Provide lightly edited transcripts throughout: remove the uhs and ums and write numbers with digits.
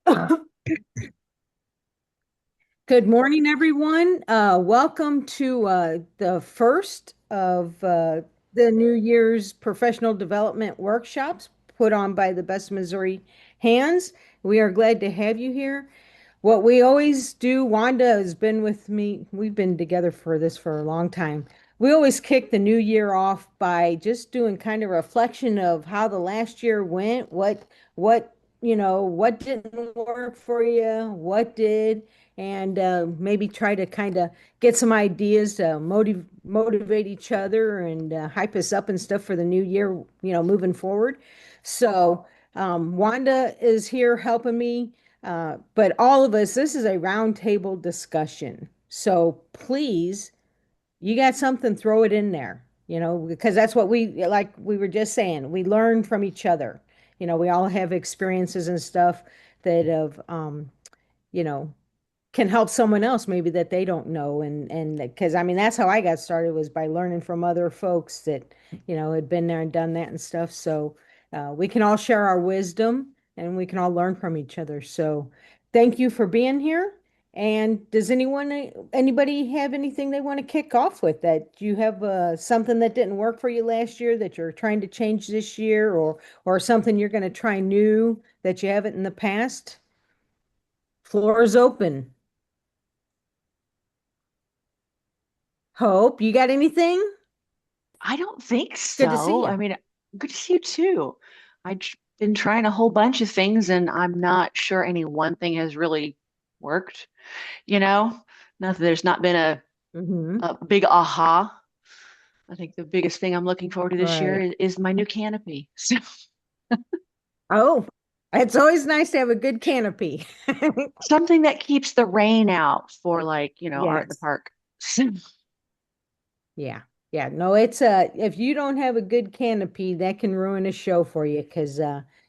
Good morning, everyone. Welcome to the first of the New Year's professional development workshops put on by the Best Missouri Hands. We are glad to have you here. What we always do, Wanda has been with me. We've been together for a long time. We always kick the new year off by just doing kind of reflection of how the last year went, what didn't work for you, what did, and maybe try to kind of get some ideas to motivate each other and hype us up and stuff for the new year, moving forward. So, Wanda is here helping me. But all of us, this is a roundtable discussion. So please, you got something, throw it in there, because that's what like we were just saying, we learn from each other. We all have experiences and stuff that have, you know, can help someone else maybe that they don't know, and because I mean that's how I got started, was by learning from other folks that had been there and done that and stuff. So we can all share our wisdom and we can all learn from each other. So thank you for being here. And does anybody have anything they want to kick off with, that you have something that didn't work for you last year that you're trying to change this year, or something you're going to try new that you haven't in the past? Floor is open. Hope, you got anything? I don't think Good to see so. you. I mean, good to see you too. I've been trying a whole bunch of things and I'm not sure any one thing has really worked, you know? There's not been Hmm. a big aha. I think the biggest thing I'm looking forward to this year Right. is my new canopy. So Oh, it's always nice to have a good canopy. something that keeps the rain out for art in the Yes. park. So, Yeah. Yeah. No, it's if you don't have a good canopy, that can ruin a show for you, because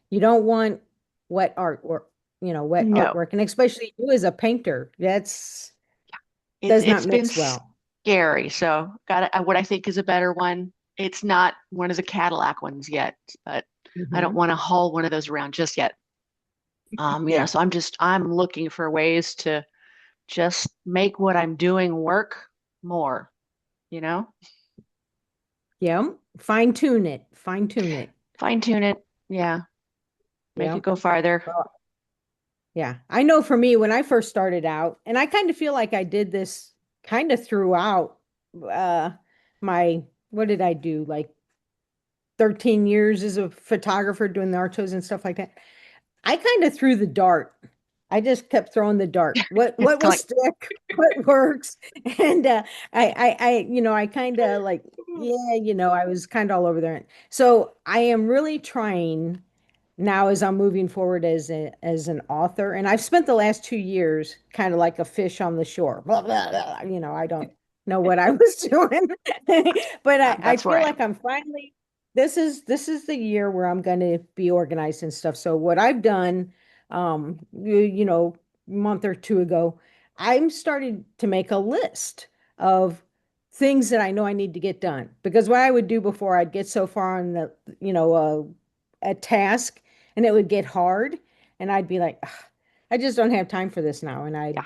you don't want wet artwork, wet no, artwork. And especially you as a painter, that's it's does not it's been mix well. scary. So got what I think is a better one. It's not one of the Cadillac ones yet, but I don't Hmm. want to haul one of those around just yet. Yeah. So I'm looking for ways to just make what I'm doing work more, you know, Yeah. Fine tune it. Fine tune it. fine tune it. Yeah, make Yeah. it go farther. Yeah, I know for me, when I first started out, and I kind of feel like I did this kind of throughout uh my, what did I do? Like 13 years as a photographer, doing the art shows and stuff like that. I kind of threw the dart. I just kept throwing the dart. It's What will kind of stick? What works? And I kind of like, yeah, I was kind of all over there. So I am really trying now, as I'm moving forward as an author, and I've spent the last 2 years kind of like a fish on the shore. Blah, blah, blah. I don't know what I was doing, but I that's where feel I like am. I'm finally. This is the year where I'm going to be organized and stuff. So what I've done, a month or two ago, I'm starting to make a list of things that I know I need to get done. Because what I would do before, I'd get so far on a task, and it would get hard, and I'd be like, "Ugh, I just don't have time for this now," and I'd Yeah.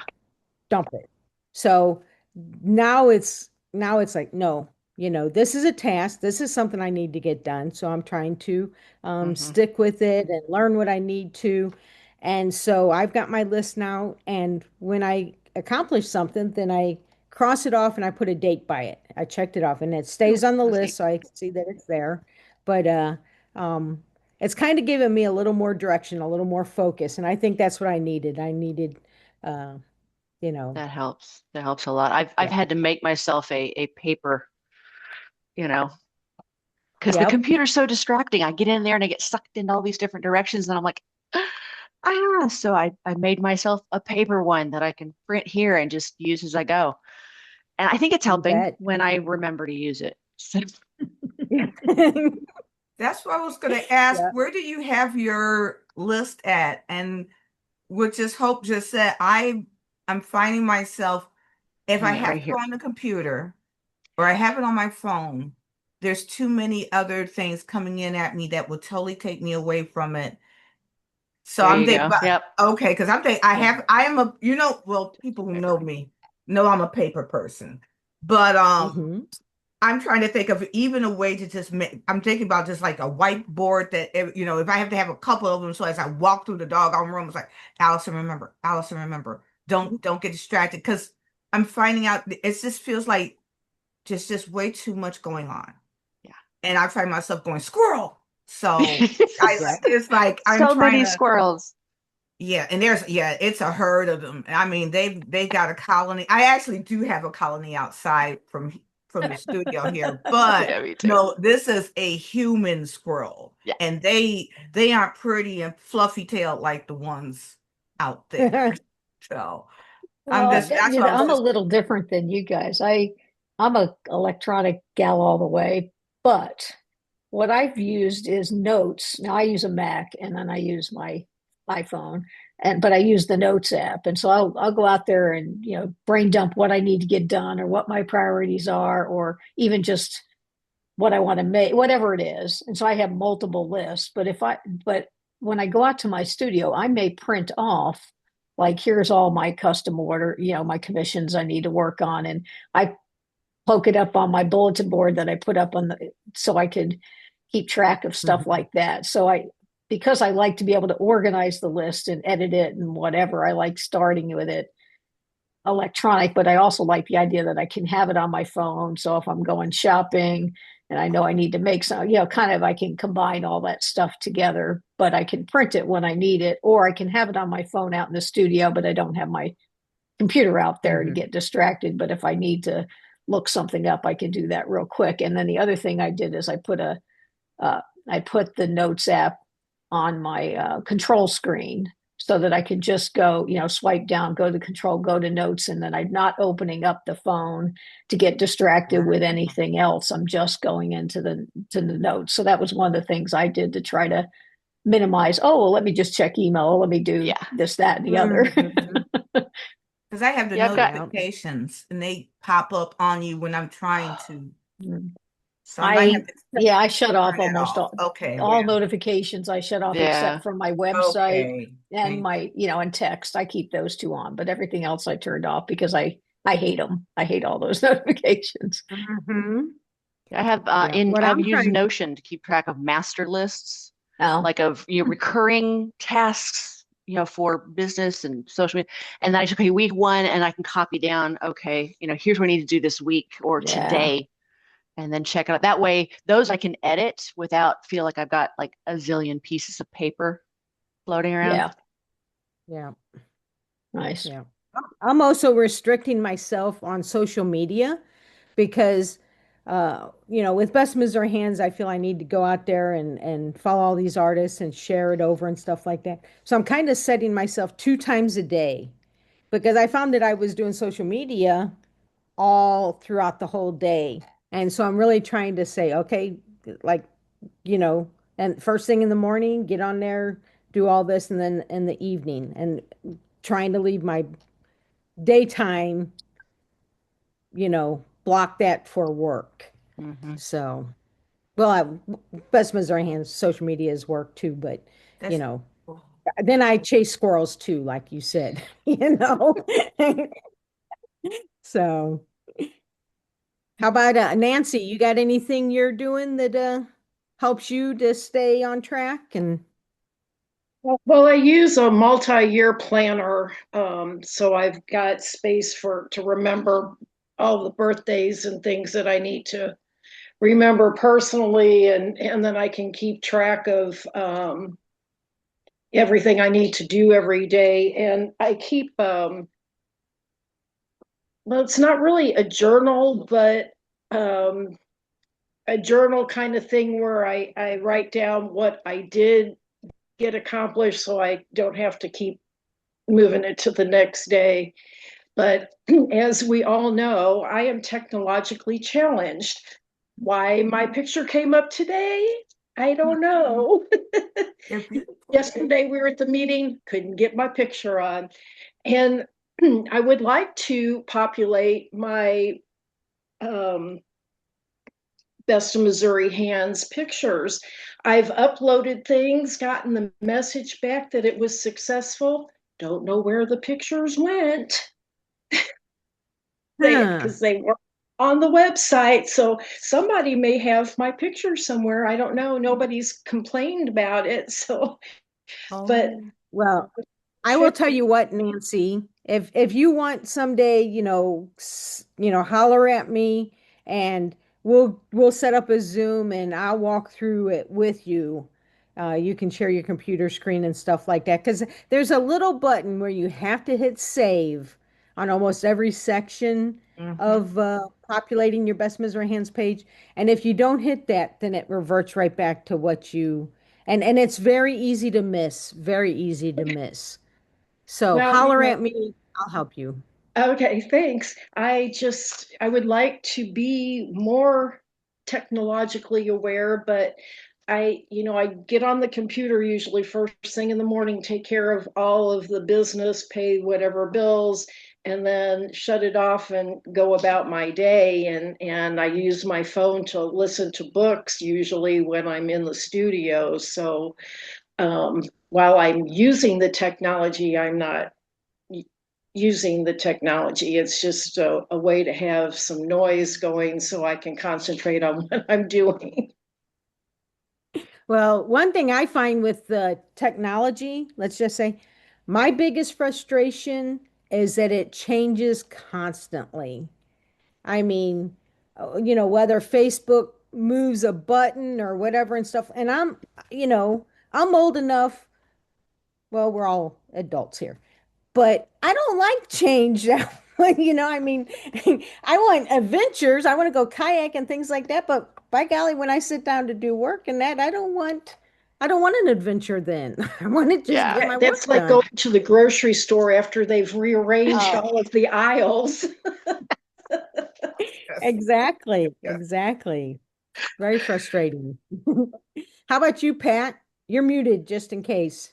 dump it. So now it's like, no, this is a task. This is something I need to get done. So I'm trying to Hmm. stick with it and learn what I need to. And so I've got my list now. And when I accomplish something, then I cross it off and I put a date by it. I checked it off and it Ooh, stays on the that's list neat. so I can see that it's there. But um, it's kind of given me a little more direction, a little more focus. And I think that's what I needed. I needed, uh, you know, That helps. That helps a lot. I've yeah. had to make myself a paper, you know, because the Yep. computer's so distracting. I get in there and I get sucked into all these different directions, and I'm like, so I made myself a paper one that I can print here and just use as I go. And I think it's You helping bet. when I remember to use it. So, Yeah. That's what I was going to ask. Yeah. Where do you have your list at? And which is Hope just said, I'm finding myself, if I yeah, have right to go here. on the computer or I have it on my phone, there's too many other things coming in at me that will totally take me away from it. So There I'm you thinking go. about, Yep. okay, because Yeah. I am a, well, people who know me know I'm a paper person, but Hmm. I'm trying to think of even a way to just make, I'm thinking about just like a whiteboard that, if I have to have a couple of them, so as I walk through the doggone room, it's like, Allison, remember, don't get distracted. Because I'm finding out it just feels like just way too much going on. And I find myself going, squirrel. So Yeah. it's like, I'm So trying many to, squirrels. yeah, and it's a herd of them. I mean, they got a colony. I actually do have a colony outside from the studio here, but Yeah, me too. no, this is a human squirrel, Yeah. and they aren't pretty and fluffy tailed like the ones out there. So Well, that's why I was I'm a just. little different than you guys. I'm a electronic gal all the way, but what I've used is notes. Now I use a Mac and then I use my iPhone, and but I use the Notes app. And so I'll go out there and, brain dump what I need to get done or what my priorities are, or even just what I want to make, whatever it is. And so I have multiple lists. But when I go out to my studio, I may print off, like, here's all my custom order, my commissions I need to work on. And I poke it up on my bulletin board that I put up so I could keep track of stuff Mhm. like that. Because I like to be able to organize the list and edit it and whatever, I like starting with it electronic, but I also like the idea that I can have it on my phone. So if I'm going shopping and I know I need to make some, kind of, I can combine all that stuff together, but I can print it when I need it, or I can have it on my phone out in the studio, but I don't have my computer out there to Mhm. get distracted. But if I need to look something up, I can do that real quick. And then the other thing I did is uh, I put the Notes app on my control screen so that I could just go, swipe down, go to control, go to notes, and then I'm not opening up the phone to get distracted with anything else. I'm just going into the notes. So that was one of the things I did to try to minimize. Oh, well, let me just check email. Let me do Yeah. this, that, and the other. Mhm. Because I have the Yeah, I've got Yeah. notifications and they pop up on you when I'm trying to. So I might have I to Yeah, I shut off turn that almost off. Okay, all yeah. notifications. I shut off except yeah. from my website Okay. and my, and text. I keep those two on, but everything else I turned off because I hate them. I hate all those notifications. Hmm. I have Yeah. What I've I'm used trying. Notion to keep track of master lists, Oh, like of recurring tasks, for business and social media. And then I just, okay, week one, and I can copy down, okay, here's what I need to do this week or yeah, today, and then check it out. That way, those I can edit without feel like I've got like a zillion pieces of paper floating around. yeah, Yeah. nice. Yeah. I'm also restricting myself on social media because, with Best Missouri Hands, I feel I need to go out there and follow all these artists and share it over and stuff like that. So I'm kind of setting myself 2 times a day because I found that I was doing social media all throughout the whole day. And so I'm really trying to say, okay, like, you know, and first thing in the morning, get on there, do all this, and then in the evening, and trying to leave my daytime, block that for work. Hmm. So, well, Best Missouri Hands social media is work too, but you That's know, cool. then I chase squirrels too, like you said, you know. So, how about Nancy? You got anything you're doing that helps you to stay on track? And Well, I use a multi-year planner, so I've got space to remember all the birthdays and things that I need to remember personally, and then I can keep track of everything I need to do every day. And I keep, well, it's not really a journal, but um, a journal kind of thing where I write down what I did get accomplished, so I don't have to keep moving it to the next day. But as we all know, I am technologically challenged. Why my picture came up today, I don't know. They're beautiful. Yesterday we were at the meeting, couldn't get my picture on. And I would like to populate my um, Best of Missouri Hands pictures. I've uploaded things, gotten the message back that it was successful. Don't know where the pictures went. Huh. Because they were on the website. So somebody may have my picture somewhere. I don't know. Nobody's complained about it. So, but Oh, well, I will check. tell you what, Nancy, if you want someday, holler at me and we'll set up a Zoom and I'll walk through it with you. You can share your computer screen and stuff like that because there's a little button where you have to hit save on almost every section Mhm. of populating your Best Missouri Hands page. And if you don't hit that, then it reverts right back to what you and it's very easy to miss, very easy to miss. So Well, holler at me, I'll help you. okay, thanks. I would like to be more technologically aware, but I get on the computer usually first thing in the morning, take care of all of the business, pay whatever bills, and then shut it off and go about my day. And I use my phone to listen to books usually when I'm in the studio. So while I'm using the technology, I'm not using the technology. It's just a way to have some noise going so I can concentrate on what I'm doing. Well, one thing I find with the technology, let's just say, my biggest frustration is that it changes constantly. I mean, whether Facebook moves a button or whatever and stuff. And I'm old enough. Well, we're all adults here. But I don't like change. I mean, I want adventures. I want to go kayak and things like that. But by golly, when I sit down to do work and that, I don't want an adventure then. I want to just Yeah. get my That's work like done. going to the grocery store after they've rearranged Oh, all of the aisles. Yes. exactly. Yes. Exactly. Very frustrating. How about you, Pat? You're muted just in case.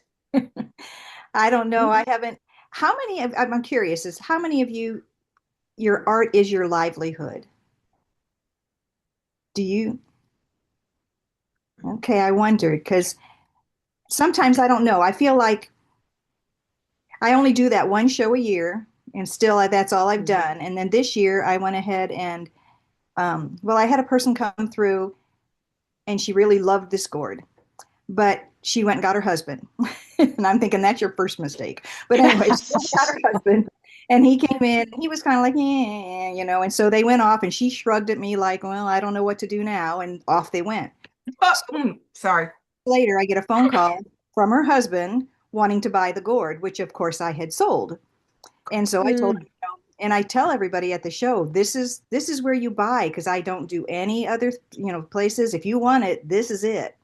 I don't know. I haven't. How many of, I'm curious, is how many of you, your art is your livelihood? Do you? Okay, I wondered because sometimes I don't know. I feel like I only do that one show a year, and still that's all I've done. And then this year I went ahead and, well, I had a person come through and she really loved this gourd, but she went and got her husband. And I'm thinking that's your first mistake. But anyway, she went and got her husband and he came in and he was kind of like, yeah, and so they went off and she shrugged at me like, well, I don't know what to do now. And off they went. Oh, So sorry. later, I get a phone call from her husband wanting to buy the gourd, which of course I had sold. And so I told him, Mm, and I tell everybody at the show, this is where you buy because I don't do any other, places. If you want it, this is it.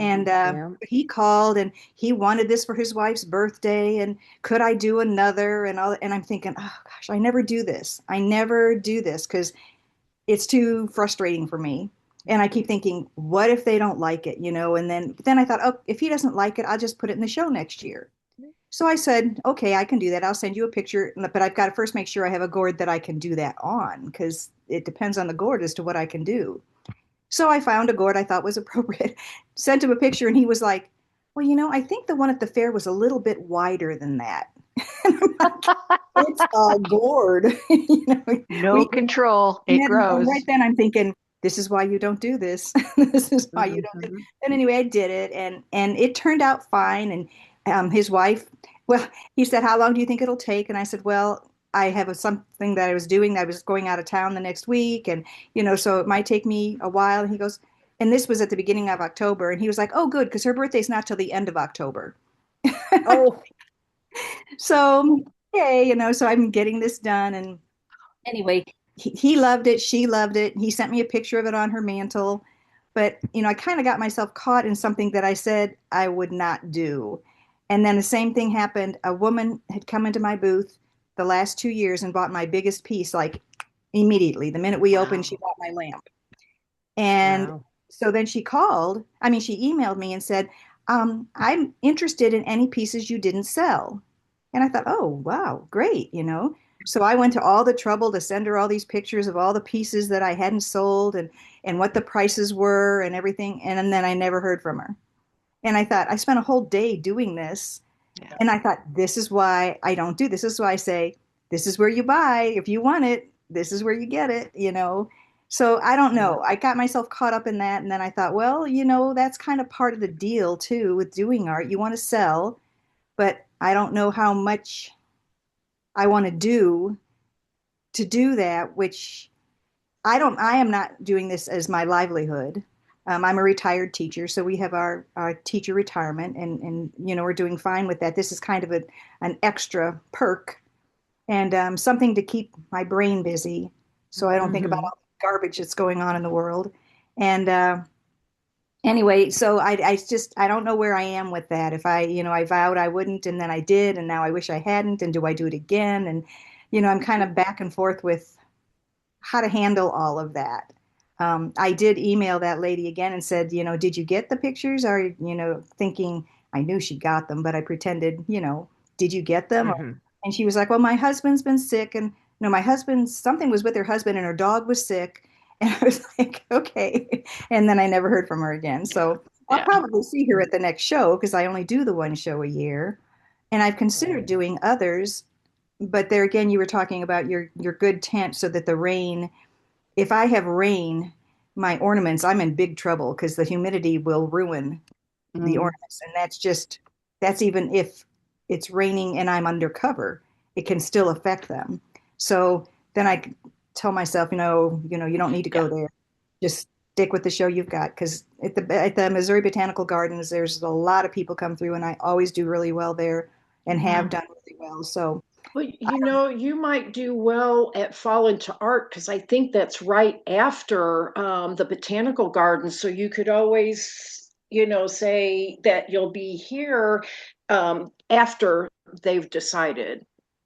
And yeah. he called and he wanted this for his wife's birthday. And could I do another? And I'm thinking, oh gosh, I never do this. I never do this because it's too frustrating for me. And I keep thinking, what if they don't like it, And then I thought, oh, if he doesn't like it, I'll just put it in the show next year. So I said, okay, I can do that. I'll send you a picture, but I've got to first make sure I have a gourd that I can do that on because it depends on the gourd as to what I can do. So I found a gourd I thought was appropriate, sent him a picture, and he was like, well, I think the one at the fair was a little bit wider than that. And I'm like, it's a gourd. No We control. It and right grows. then I'm thinking, this is why you don't do this. This is why you don't do. Mhm. And anyway, I did it, and it turned out fine. And his wife, well, he said, "How long do you think it'll take?" And I said, "Well, I have something that I was doing. I was going out of town the next week, and so it might take me a while." And he goes, and this was at the beginning of October, and he was like, "Oh, good, because her birthday's not till the end of October." Oh, So, yay, so I'm getting this done, and anyway, he loved it. She loved it. He sent me a picture of it on her mantle. But, I kind of got myself caught in something that I said I would not do. And then the same thing happened. A woman had come into my booth the last 2 years and bought my biggest piece, like immediately. The minute we opened, she Wow. bought my lamp. And wow. so then she emailed me and said, I'm interested in any pieces you didn't sell. And I thought, oh, wow, great. So I went to all the trouble to send her all these pictures of all the pieces that I hadn't sold and what the prices were and everything. And then I never heard from her. And I thought, I spent a whole day doing this. Yeah. And I thought, this is why I don't do this. This is why I say, this is where you buy. If you want it, this is where you get it, you know? So I don't Mm. know. I got myself caught up in that. And then I thought, well, you know, that's kind of part of the deal too with doing art. You want to sell, but I don't know how much I want to do that, which I am not doing this as my livelihood. I'm a retired teacher, so we have our teacher retirement, and you know we're doing fine with that. This is kind of an extra perk and something to keep my brain busy, so I don't think about Hmm. all the garbage that's going on in the world. And anyway, so I just I don't know where I am with that. If I you know I vowed I wouldn't, and then I did, and now I wish I hadn't, and do I do it again? And you know I'm kind of back and forth with how to handle all of that. I did email that lady again and said, you know, did you get the pictures? Or, you know, thinking I knew she got them, but I pretended, you know, did you get them? Hmm. And she was like, well, my husband's been sick. And, you know, my husband, something was with her husband and her dog was sick. And I was like, okay. And then I never heard from her again. So I'll Yeah. probably see her at the next show because I only do the one show a year. And I've considered Right. doing others, but there again, you were talking about your good tent so that the rain, if I have rain, my ornaments, I'm in big trouble because the humidity will ruin the Mm. ornaments. And that's even if it's raining and I'm undercover, it can still affect them. So then I tell myself, you don't need to Yeah. go there. Just stick with the show you've got. Because at the Missouri Botanical Gardens, there's a lot of people come through, and I always do really well there and have Mhm. done really well. So Well, you might do well at Fall into Art because I think that's right after the botanical gardens. So you could always, say that you'll be here after they've decided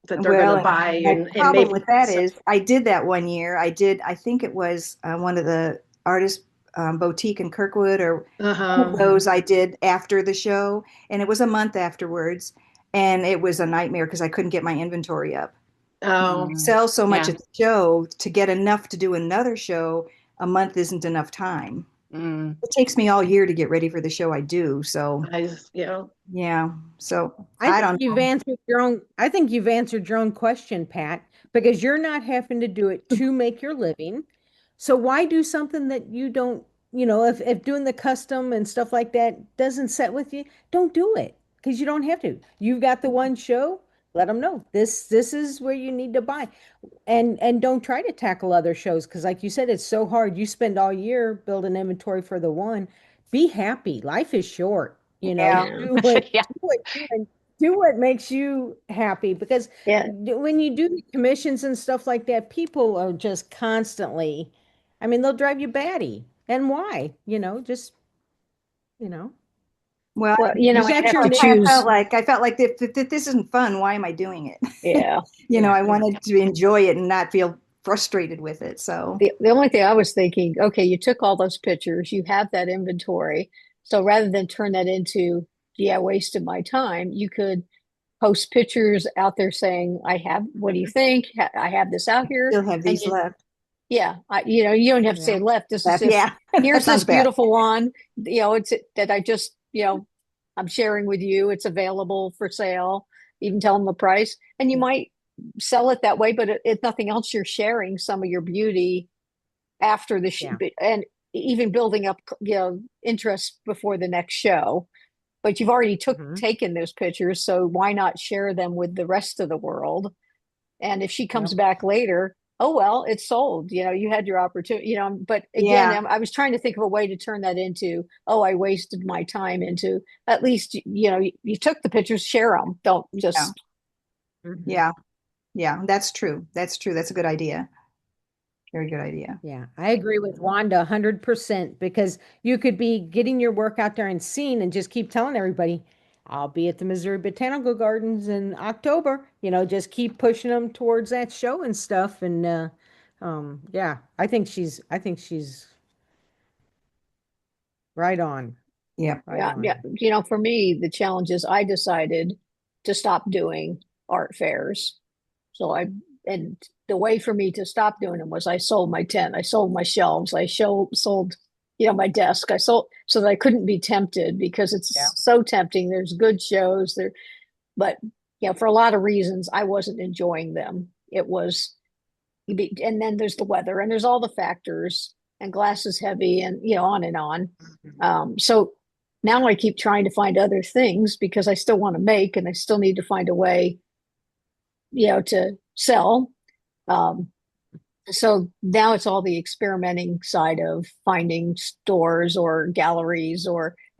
that they're going well, to and buy my and problem maybe with that set. is I did that one year. I think it was one of the artist boutique in Kirkwood or one of Uh-huh. those I did after the show, and it was a month afterwards, and it was a nightmare because I couldn't get my inventory up. Oh, You Mm. sell so much Yeah. at the show to get enough to do another show. A month isn't enough time. Mm. It takes me all year to get ready for the show I do. So I. yeah, so I I think don't you've know. answered your own, I think you've answered your own question, Pat, because you're not having to do it to make your living. So why do something that you don't, if doing the custom and stuff like that doesn't set with you, don't do it because you don't have to. You've got the one show, let them know this is where you need to buy. And don't try to tackle other shows because like you said, it's so hard. You spend all year building inventory for the one. Be happy. Life is short, Yeah, Yeah. do what Yeah. do what you and do what makes you happy because Yeah. when you do the commissions and stuff like that, people are just constantly, I mean, they'll drive you batty. And why? Just, you know, well, Well, you I got have your to niche. choose. I felt like if this isn't fun, why am I doing it? Yeah. Yeah. I wanted to enjoy it and not feel frustrated with it. So The only thing I was thinking, okay, you took all those pictures, you have that inventory. So rather than turn that into, gee, I wasted my time, you could post pictures out there saying, I have, what do you think? I have this out here. still have And these you, left. yeah, you don't have to say Yeah. left. This is Left, just, yeah, here's that this sounds bad. beautiful one, it's that I just, I'm sharing with you. It's available for sale. Even tell them the price. And you Yeah. might sell it that way, but if nothing else, you're sharing some of your beauty after the Yeah. and even building up interest before the next show, but you've already Mhm. taken those pictures, so why not share them with the rest of the world? And if she comes Yep. back later, oh well, it's sold, you had your opportunity, but again, Yeah, I was trying to think of a way to turn that into, oh, I wasted my time, into at least you took the pictures, share them, don't yeah, just. Mhm. yeah, yeah. That's true. That's true. That's a good idea. Very good idea. Yeah, I agree with Wanda 100% because you could be getting your work out there and seen and just keep telling everybody, I'll be at the Missouri Botanical Gardens in October, just keep pushing them towards that show and stuff. And yeah, I think she's right on, Yeah. right Yeah, yeah. on. For me, the challenge is I decided to stop doing art fairs. So I and the way for me to stop doing them was I sold my tent, I sold my shelves, sold, my desk. I sold so that I couldn't be tempted because Yeah. it's so tempting. There's good shows there, but for a lot of reasons, I wasn't enjoying them. It was, and then there's the weather, and there's all the factors, and glass is heavy, and on and on. So now I keep trying to find other things because I still want to make, and I still need to find a way, to sell. Um, so now it's all the experimenting side of finding stores or galleries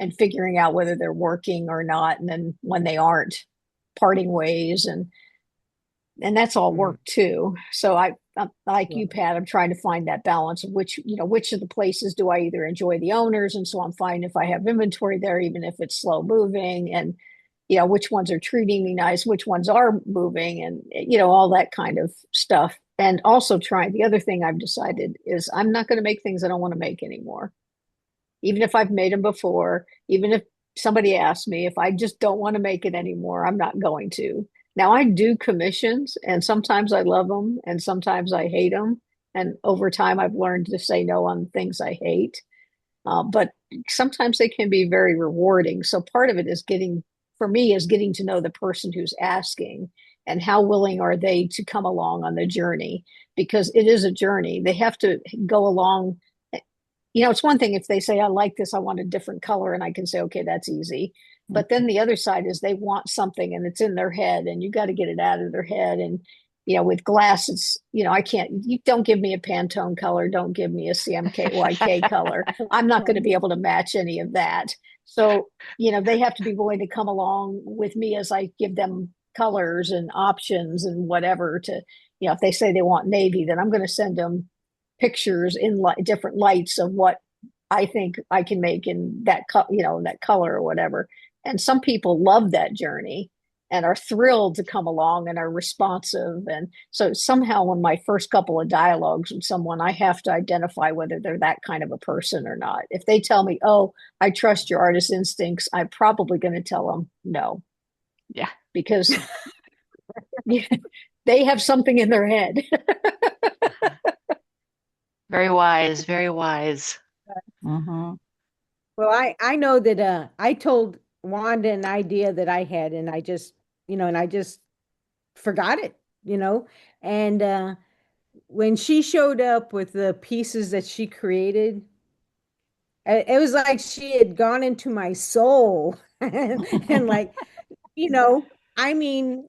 and figuring out whether they're working or not, and then when they aren't, parting ways, and that's all Mm. work too. So I'm like Yeah. you, Pat. I'm trying to find that balance of which of the places do I either enjoy the owners, and so I'm fine if I have inventory there, even if it's slow moving, and which ones are treating me nice, which ones are moving, and all that kind of stuff. And also trying, the other thing I've decided is I'm not going to make things I don't want to make anymore, even if I've made them before, even if somebody asks me. If I just don't want to make it anymore, I'm not going to. Now I do commissions, and sometimes I love them and sometimes I hate them. And over time, I've learned to say no on things I hate. But sometimes they can be very rewarding. So part of it is for me, is getting to know the person who's asking and how willing are they to come along on the journey, because it is a journey. They have to go along. It's one thing if they say, I like this, I want a different color, and I can say, okay, that's easy. But then the other side is they want something and it's in their head, and you got to get it out of their head. And, with glass, it's, I can't, you don't give me a Pantone color, don't give me a CMYK color. I'm not going to be able to match any of that. So, they have to be willing to come along with me as I give them colors and options and whatever if they say they want navy, then I'm going to send them pictures in different lights of what I think I can make in that that color or whatever. And some people love that journey and are thrilled to come along and are responsive. And so somehow in my first couple of dialogues with someone, I have to identify whether they're that kind of a person or not. If they tell me, "Oh, I trust your artist instincts," I'm probably going to tell them no, Yeah. because they have something in their head. Very wise, very wise. Mhm. Well, I know that I told Wanda an idea that I had, and I just forgot it, you know. And when she showed up with the pieces that she created, it was like she had gone into my soul and like, you know, I mean,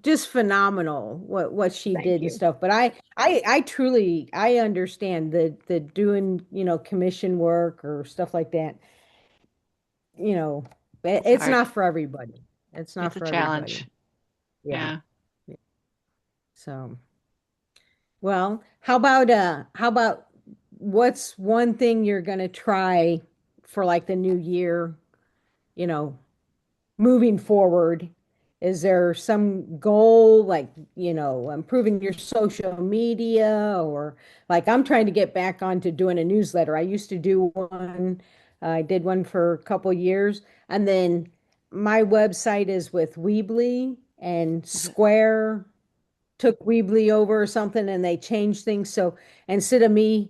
just phenomenal what she Thank did and you. stuff. But I truly I understand the doing, commission work or stuff like that. It's It's hard. not for everybody. It's not It's a for everybody. challenge. Yeah. Yeah. So, well, how about what's one thing you're gonna try for like the new year, you know, moving forward? Is there some goal like, improving your social media, or like I'm trying to get back onto doing a newsletter. I used to do one. I did one for a couple years, and then my website is with Weebly, and Mhm. Square took Weebly over or something, and they changed things. So instead of me,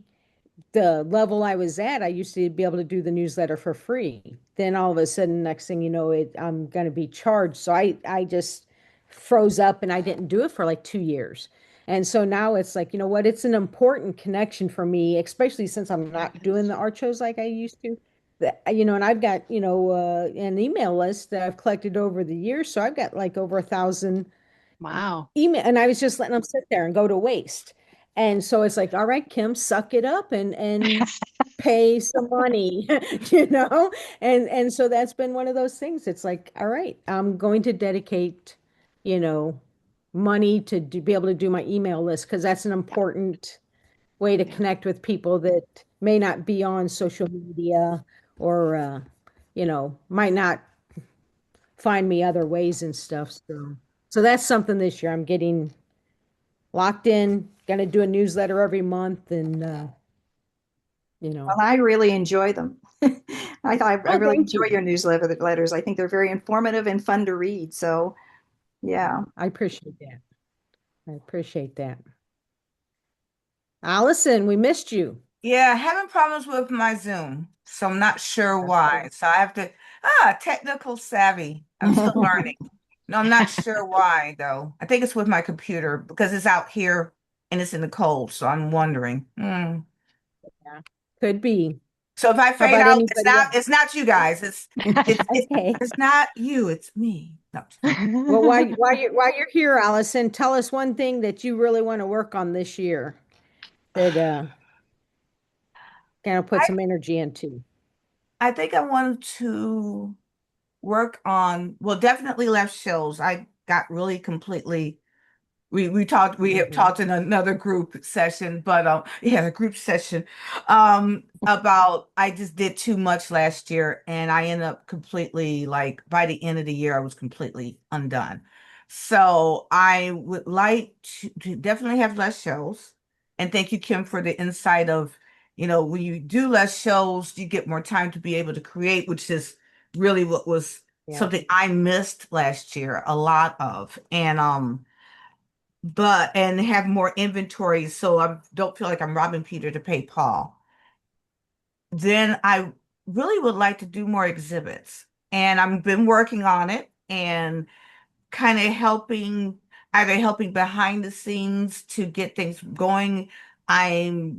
the level I was at, I used to be able to do the newsletter for free. Then all of a sudden, next thing you know, I'm going to be charged. So I just froze up and I didn't do it for like 2 years. And so now it's like, you know what? It's an important connection for me, especially since I'm not doing the art shows like I used to. And I've got, an email list that I've collected over the years. So I've got like over 1,000 Wow. email, and I was just letting them sit there and go to waste. And so it's like, all right, Kim, suck it up and pay some money, you know? And so that's been one of those things. It's like, all right, I'm going to dedicate, you know, money to be able to do my email list because that's an important way to Yeah. connect with people that may not be on social media or might not find me other ways and stuff. So that's something this year I'm getting locked in, gonna do a newsletter every month and you know. Well, I really enjoy them. I Oh, really thank enjoy you. your newsletters. I think they're very informative and fun to read. So, yeah. I appreciate that. I appreciate that. Allison, we missed you. Yeah, having problems with my Zoom, so I'm not sure why. So I have to, technical savvy. I'm still learning. No, I'm not sure why though. I think it's with my computer because it's out here and it's in the cold, so I'm wondering. Yeah. Could be. So if I How fade about out, anybody else? it's not you guys. Okay. It's not you, it's me. No. Well, while you're here, Allison, tell us one thing that you really want to work on this year that kind of put I some energy into. I think I want to work on, well, definitely left shows. I got really completely we have Hmm. talked in another group session, but yeah, a group session about I just did too much last year and I ended up completely like by the end of the year I was completely undone. So I would like to definitely have less shows. And thank you, Kim, for the insight of, when you do less shows, you get more time to be able to create, which is really what was Yeah. something I missed last year, a lot of. And have more inventory so I don't feel like I'm robbing Peter to pay Paul. Then I really would like to do more exhibits. And I've been working on it and kind of either helping behind the scenes to get things going. I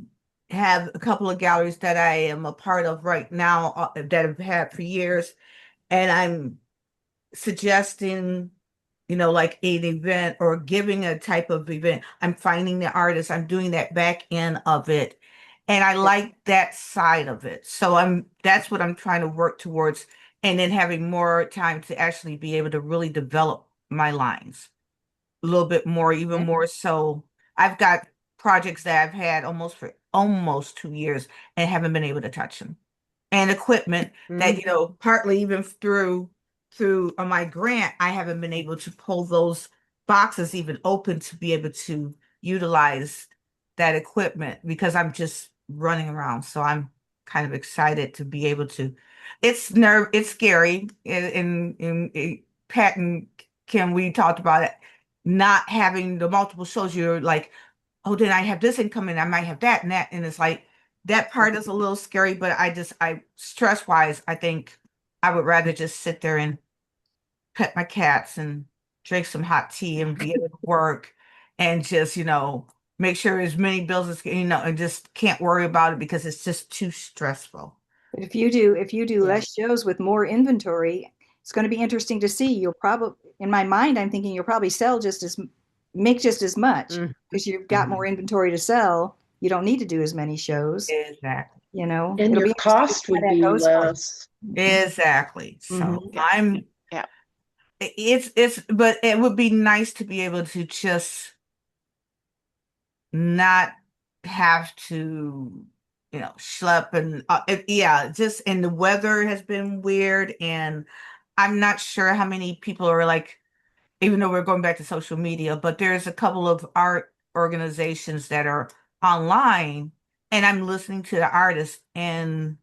have a couple of galleries that I am a part of right now that I've had for years. And I'm suggesting, like an event or giving a type of event. I'm finding the artist, I'm doing that back end of it. And I like that side of it. So that's what I'm trying to work towards. And then having more time to actually be able to really develop my lines a little bit more, even Yeah. more so. I've got projects that I've had almost for almost 2 years and haven't been able to touch them and equipment that Mhm. partly even through my grant I haven't been able to pull those boxes even open to be able to utilize that equipment because I'm just running around, so I'm kind of excited to be able to. It's scary, and Pat and Kim, we talked about it, not having the multiple shows. You're like, oh, then I have this income and I might have that and that, and it's like that part is a little scary, but I stress wise, I think I would rather just sit there and pet my cats and drink some hot tea and be able to work and just, make sure as many bills as, and just can't worry about it because it's just too stressful. But if you do Yeah. less shows with more inventory, it's going to be interesting to see. You'll probably, in my mind, I'm thinking you'll probably make just as much Mhm. because you've got Mhm. more inventory to sell. You don't need to do as many shows. Exactly. And It'll your be interesting to cost see how would that be goes for less. you. Exactly. So Hmm. Yeah, yeah. but it would be nice to be able to just not have to, schlep and yeah, just and the weather has been weird and I'm not sure how many people are like, even though we're going back to social media, but there's a couple of art organizations that are online and I'm listening to the artists and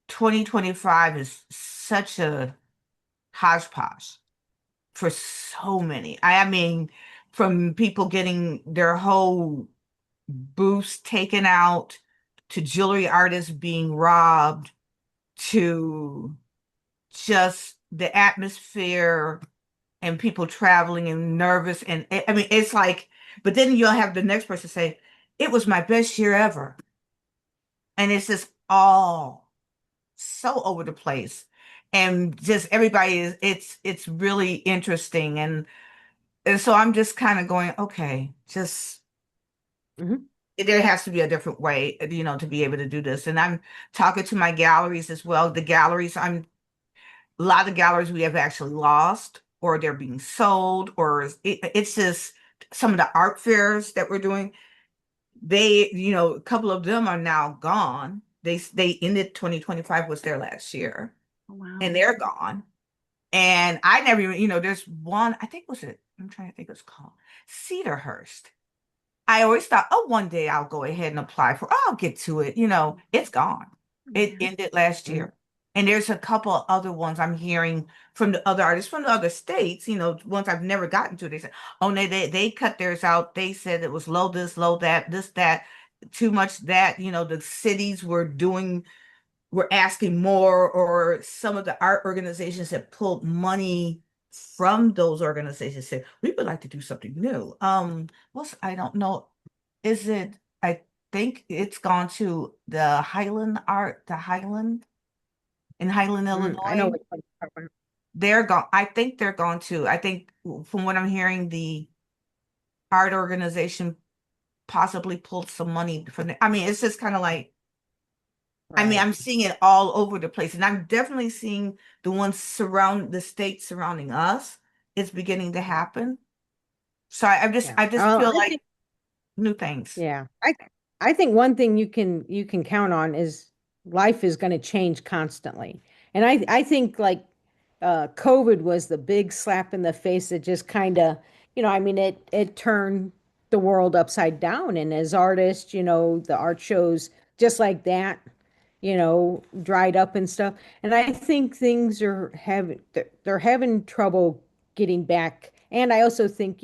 2025 is such a hodgepodge for so many. I mean, from people getting their whole booths taken out to jewelry artists being robbed to just the atmosphere and people traveling and nervous. And I mean, it's like, but then you'll have the next person say, it was my best year ever. And it's just all so over the place. And just everybody it's really interesting. And so I'm just kind of going, okay, just Mhm. there has to be a different way, to be able to do this. And I'm talking to my galleries as well. The galleries, a lot of galleries we have actually lost, or they're being sold, or it's just some of the art fairs that we're doing. A couple of them are now gone. They ended 2025 was their last year, Oh, wow. and they're gone. And I never even, there's one, I think was it, I'm trying to think what it's called, Cedarhurst. I always thought, oh, one day I'll go ahead and apply for, I'll get to it. It's gone. It Yeah. ended last Mhm. year. And there's a couple of other ones I'm hearing from the other artists from the other states, ones I've never gotten to. They said, oh, no, they cut theirs out. They said it was low this, low that, this, that, too much that, the cities were asking more, or some of the art organizations that pulled money from those organizations said, we would like to do something new. I don't know. Is it, I think it's gone to the Highland in Highland, I know Illinois. what you're talking about. They're gone. I think they're gone too. I think from what I'm hearing, the art organization possibly pulled some money from the, I mean, it's just kind of like, Right. I'm seeing it all over the place, and I'm definitely seeing the ones surround the states surrounding us. It's beginning to happen. So Yeah. I just Well, feel I like think new things. yeah. I think one thing you can count on is life is going to change constantly. And I think like COVID was the big slap in the face that just kind of, I mean it turned the world upside down, and as artists, the art shows just like that, dried up and stuff. And I think things are having they're having trouble getting back. And I also think,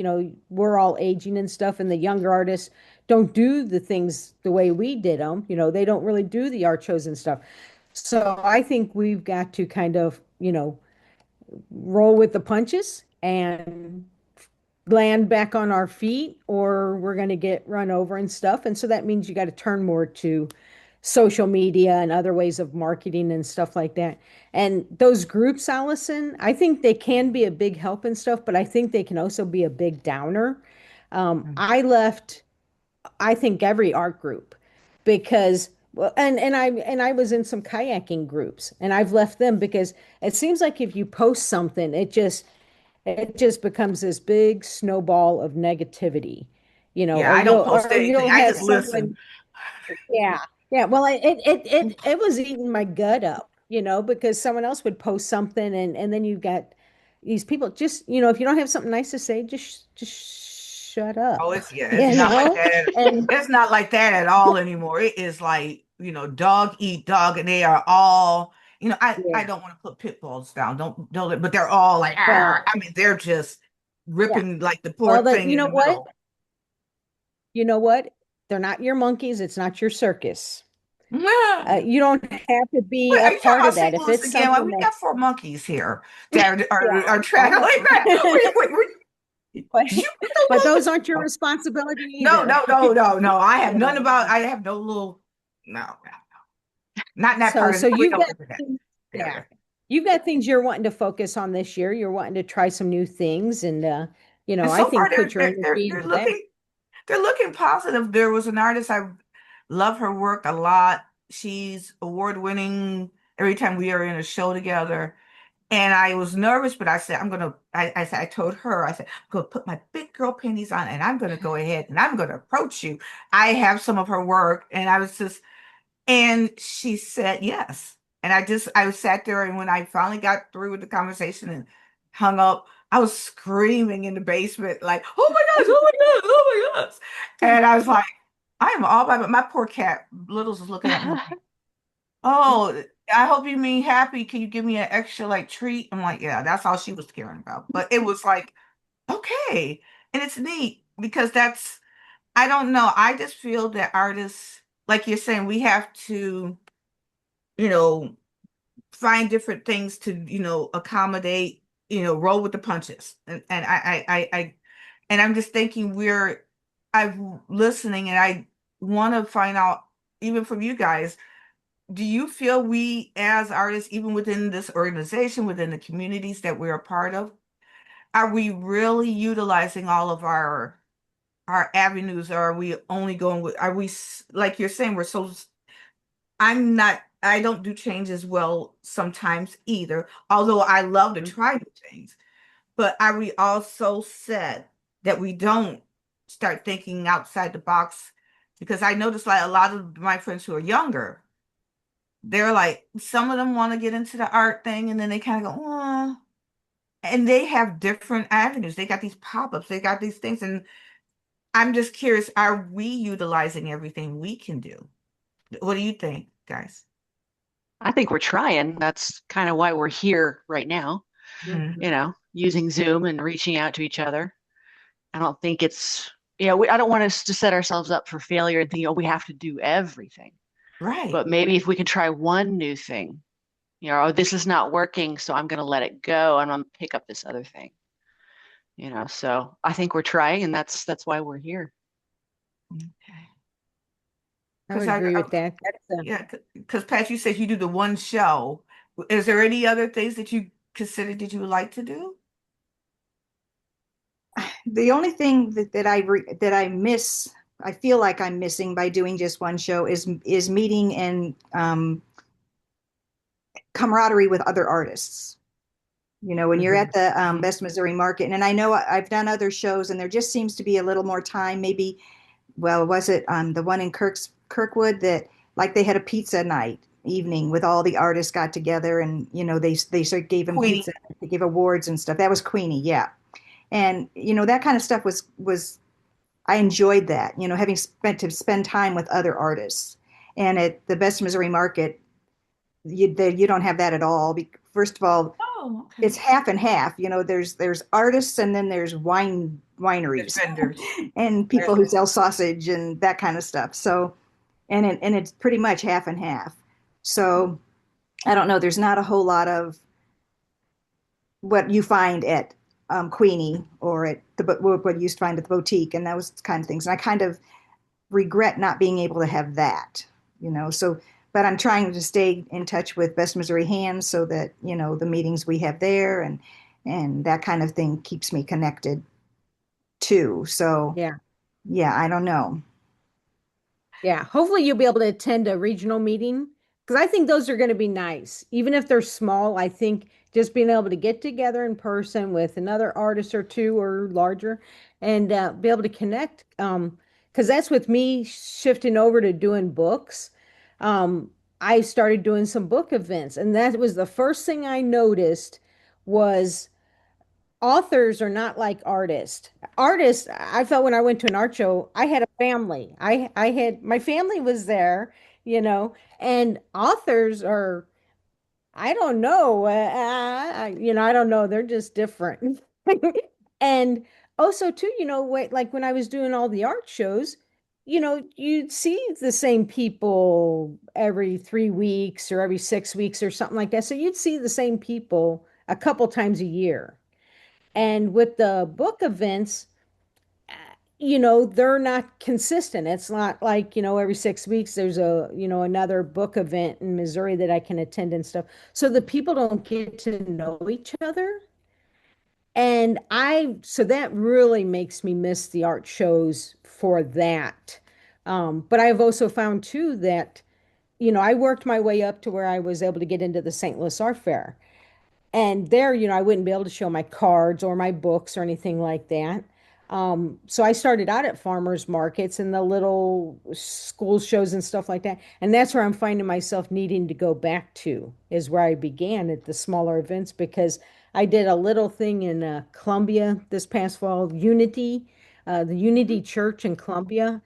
we're all aging and stuff, and the younger artists don't do the things the way we did them. They don't really do the art shows and stuff. So I think we've got to kind of, roll with the punches and land back on our feet, or we're going to get run over and stuff. And so that means you got to turn more to social media and other ways of marketing and stuff like that. And those groups, Allison, I think they can be a big help and stuff, but I think they can also be a big downer. I left, I think, every art group because well, and I was in some kayaking groups, and I've left them because it seems like if you post something, it just becomes this big snowball of negativity, Yeah, or I don't post you anything. don't I have just listen. someone. Yeah, yeah. Well, it was eating my gut up, because someone else would post something, and then you got these people just, if you don't have something nice to say, just shut Oh, up, it's not like that. and It's not like that at all anymore. It is like, dog eat dog, and they are all, I yeah. don't want to put pit bulls down. Don't, but they're all like, "Arr." Well, I mean, they're just yeah. ripping like the poor Well, thing you in know the what? middle. You know what? They're not your monkeys. It's not your circus. Wait, You don't have to be a are you talking part about of that. St. If Louis it's again? Well, something we that, got four monkeys here that are yeah. traveling back. But, Did you get but those those aren't your monkeys? responsibility No, either. no, no, no, no. I have You none know. about. I have no little. No, no, not in that So part of. so We you've don't got live in that things, yeah. area. You've got things you're wanting to focus on this year. You're wanting to try some new things, and And I so far, think put your energy they're into that. looking positive. There was an artist, I love her work a lot. She's award winning every time we are in a show together. And I was nervous, but I said, I said, I told her, I said, I'm gonna put my big girl panties on, and I'm gonna go ahead and I'm gonna approach you. I have some of her work, and and she said yes. And I sat there, and when I finally got through with the conversation and hung up, I was screaming in the basement, like, oh my gosh, oh my gosh, oh my gosh. And I was like, I am all by my poor cat, Littles, is looking at me like, oh, I hope you mean happy. Can you give me an extra like treat? I'm like, yeah, that's all she was caring about. But it was like, okay. And it's neat because I don't know. I just feel that artists, like you're saying, we have to, you know, find different things to, accommodate, roll with the punches. And and I'm just thinking I'm listening, and I want to find out even from you guys, do you feel we as artists, even within this organization, within the communities that we're a part of, are we really utilizing all of our avenues, or are we only going with, are we like you're saying, I don't do change as well sometimes either, although I love to try new things. But are we also set that we don't start thinking outside the box? Because I notice like a lot of my friends who are younger, they're like, some of them want to get into the art thing, and then they kind of go, oh, and they have different avenues. They got these pop-ups, they got these things. And I'm just curious, are we utilizing everything we can do? What do you think, guys? I think we're trying. That's kind of why we're here right now, Mhm. using Zoom and reaching out to each other. I don't think it's, I don't want us to set ourselves up for failure and think, oh, we have to do everything. Right. But maybe if we can try one new thing, oh, this is not working, so I'm going to let it go and I'm going to pick up this other thing. So I think we're trying, and that's why we're here. Okay. I Because would agree with that. That's yeah, because Pat, you said you do the one show. Is there any other things that you consider that you would like to do? The only thing that I miss, I feel like I'm missing by doing just one show is meeting and camaraderie with other artists. You know, when you're Mhm. at the Mhm. Best Missouri Market, and I know I've done other shows, and there just seems to be a little more time. Maybe, well, was it the one in Kirkwood that like they had a pizza night evening with all the artists got together, and they sort of gave them pizza, Queenie. they gave awards and stuff. That was Queenie, yeah. And that kind of stuff was I enjoyed that. Having spend time with other artists, and at the Best Missouri Market, you don't have that at all. First of all, Oh, okay. it's half and half. There's artists and then there's There's wineries vendors. and Right. people who sell sausage and that kind of stuff. So, and it's pretty much half and half. So I don't know. There's not a whole lot of what you find at Queenie or at what you used to find at the boutique and those kind of things. And I kind of regret not being able to have that. So but I'm trying to stay in touch with Best Missouri Hands so that the meetings we have there and that kind of thing keeps me connected too. So yeah. yeah, I don't know. Yeah, hopefully you'll be able to attend a regional meeting because I think those are going to be nice. Even if they're small, I think just being able to get together in person with another artist or two or larger and be able to connect. Because that's with me shifting over to doing books. I started doing some book events, and that was the first thing I noticed was authors are not like artists. Artists, I felt when I went to an art show, I had a family. I had my family was there, you know, and authors are I don't know, I don't know. They're just different. And also too, like when I was doing all the art shows, you'd see the same people every 3 weeks or every 6 weeks or something like that. So you'd see the same people a couple times a year. And with the book events, they're not consistent. It's not like, every 6 weeks there's another book event in Missouri that I can attend and stuff. So the people don't get to know each other. And so that really makes me miss the art shows for that. But I've also found too that, I worked my way up to where I was able to get into the St. Louis Art Fair. And there, I wouldn't be able to show my cards or my books or anything like that. So I started out at farmers markets and the little school shows and stuff like that. And that's where I'm finding myself needing to go back to, is where I began at the smaller events because I did a little thing in Columbia this past fall, the Unity Church in Columbia.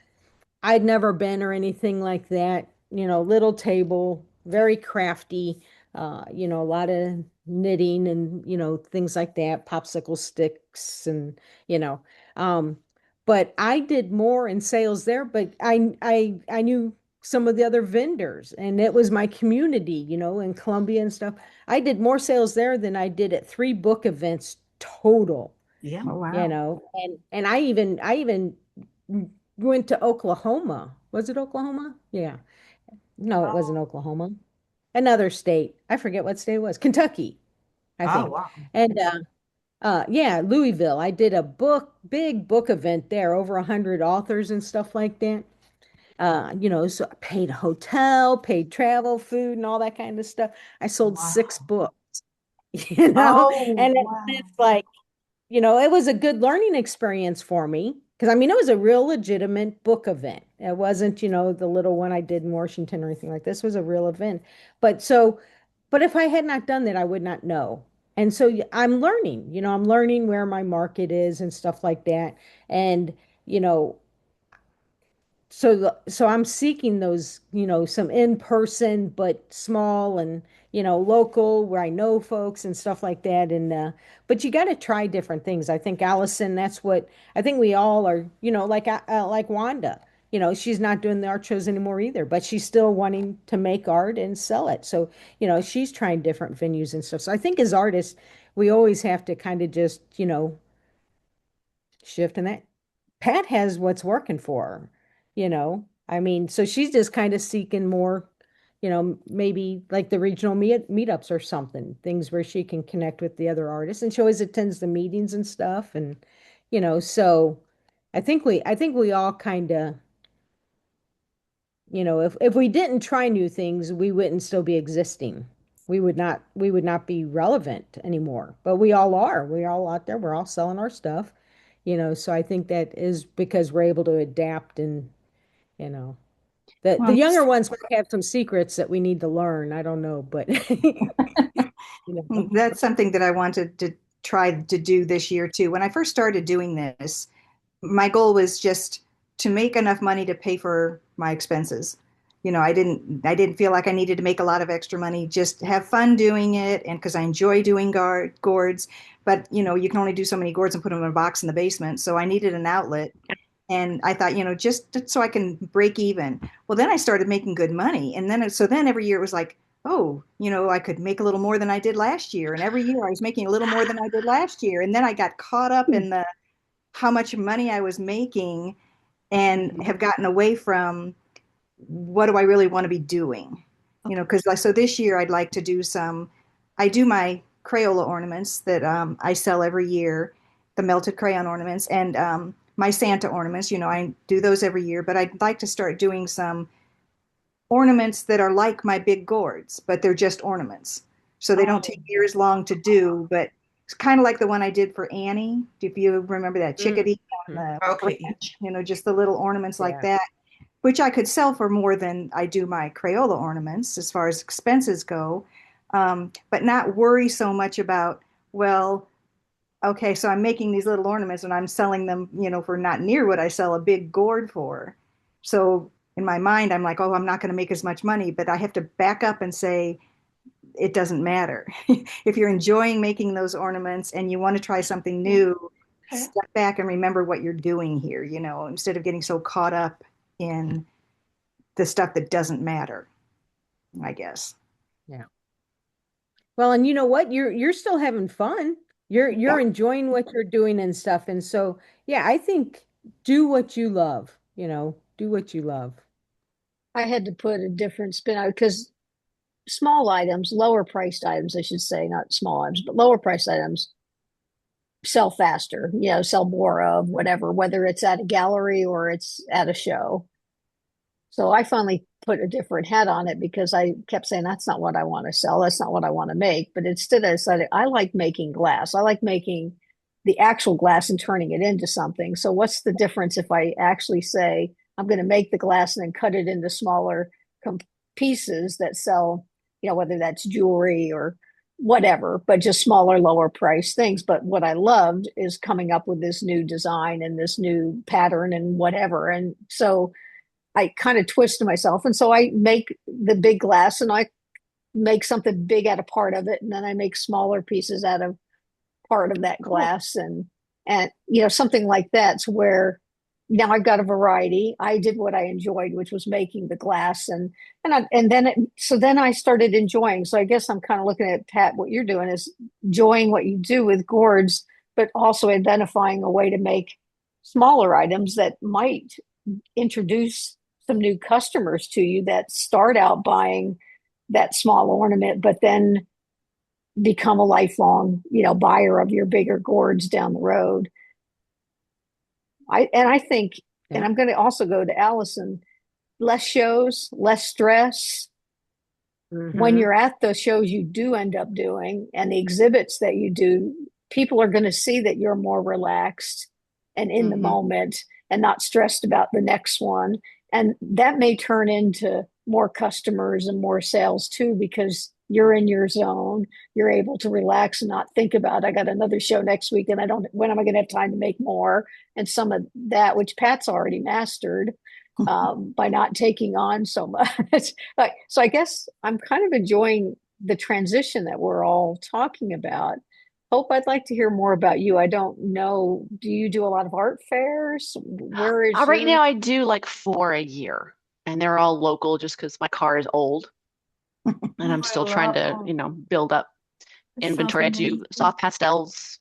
I'd never been or anything like that. Little table, very crafty, a lot of knitting and, things like that, popsicle sticks and, you know, um, but I did more in sales there, but I knew some of the other vendors and it was my community, in Columbia and stuff. I did more sales there than I did at 3 book events total, Yeah. Oh wow. and I even went to Oklahoma. Was it Oklahoma? Yeah. No, it wasn't Oh, Oklahoma. Another state. I forget what state it was. Kentucky, I oh think. wow. And yeah, Louisville. I did a big book event there, over 100 authors and stuff like that. So I paid hotel, paid travel, food, and all that kind of stuff. I sold six Wow. books, Oh, and wow. it's like it was a good learning experience for me because I mean, it was a real legitimate book event. It wasn't, the little one I did in Washington or anything like this. Was a real event. But if I had not done that, I would not know. And so I'm learning, I'm learning where my market is and stuff like that. And, you know, so I'm seeking those, some in person but small and local where I know folks and stuff like that. And but you got to try different things. I think Allison, that's what I think we all are. Like Wanda. She's not doing the art shows anymore either, but she's still wanting to make art and sell it. So she's trying different venues and stuff. So I think as artists, we always have to kind of just shift in that. Pat has what's working for her, I mean, so she's just kind of seeking more, maybe like the regional meetups or something, things where she can connect with the other artists. And she always attends the meetings and stuff. And, so I think we all kind of, if we didn't try new things, we wouldn't still be existing. We would not be relevant anymore. But we all are. We're all out there. We're all selling our stuff. So I think that is because we're able to adapt and, you know, the Well, younger ones might have some secrets that we need to learn. I don't know, but that's something that I wanted to try to do this year too. When I first started doing this, my goal was just to make enough money to pay for my expenses. I didn't feel like I needed to make a lot of extra money, just have fun doing it. And because I enjoy doing gourds, but you can only do so many gourds and put them in a box in the basement. So I needed an outlet. And I thought, just so I can break even. Well, then I started making good money. And then every year it was like, oh, I could make a little more than I did last year. And every year I was making a little more than I did last year. And then I got caught up in the how much money I was making and have gotten away from what do I really want to be doing? Because so this year I'd like to do I do my Crayola ornaments that I sell every year, the melted crayon ornaments, and my Santa ornaments. I do those every year, but I'd like to start doing some ornaments that are like my big gourds, but they're just ornaments. So they don't take years long to do, but it's kind of like the one I did for Annie. If you remember that chickadee on the Okay. branch, just the little ornaments like yeah. that, which I could sell for more than I do my Crayola ornaments as far as expenses go, but not worry so much about, well, okay, so I'm making these little ornaments and I'm selling them, for not near what I sell a big gourd for. So in my mind, I'm like, oh, I'm not going to make as much money, but I have to back up and say, it doesn't matter. If you're enjoying making those ornaments and you want to try something new, step back and remember what you're doing here, instead of getting so caught up in the stuff that doesn't matter, I guess. Yeah. Well, and you know what? You're still having fun. You're Yeah. enjoying what you're doing and stuff. And so, yeah, I think do what you love, do what you love. I had to put a different spin out because small items, lower priced items, I should say, not small items, but lower priced items sell faster, sell more of whatever, whether it's at a gallery or it's at a show. So I finally put a different hat on it because I kept saying, that's not what I want to sell. That's not what I want to make. But instead, I decided I like making glass. I like making the actual glass and turning it into something. So what's the difference if I actually say, I'm going to make the glass and then cut it into smaller pieces that sell, whether that's jewelry or whatever, but just smaller, lower price things. But what I loved is coming up with this new design and this new pattern and whatever. And so I kind of twist myself. And so I make the big glass and I make something big out of part of it. And then I make smaller pieces out of part of that glass and something like that's where now I've got a variety. I did what I enjoyed, which was making the glass so then I started enjoying. So I guess I'm kind of looking at Pat, what you're doing is enjoying what you do with gourds, but also identifying a way to make smaller items that might introduce some new customers to you that start out buying that small ornament, but then become a lifelong, buyer of your bigger gourds down the road. I think, and Yeah. I'm going to also go to Allison, less shows, less stress. When Mm-hmm. you're at the shows you do end up doing and the exhibits that you do, people are going to see that you're more relaxed and in the Mm-hmm. moment and not stressed about the next one. And that may turn into more customers and more sales too, because you're in your zone. You're able to relax and not think about, I got another show next week and when am I going to have time to make more? And some of that, which Pat's already mastered, by not taking on so much. So I guess I'm kind of enjoying the transition that we're all talking about. Hope, I'd like to hear more about you. I don't know. Do you do a lot of art fairs? Where is Right your? now, I do like 4 a year, and they're all local just because my car is old and Oh, I'm I still trying to, love. build up That sounds inventory. I do amazing. soft pastels,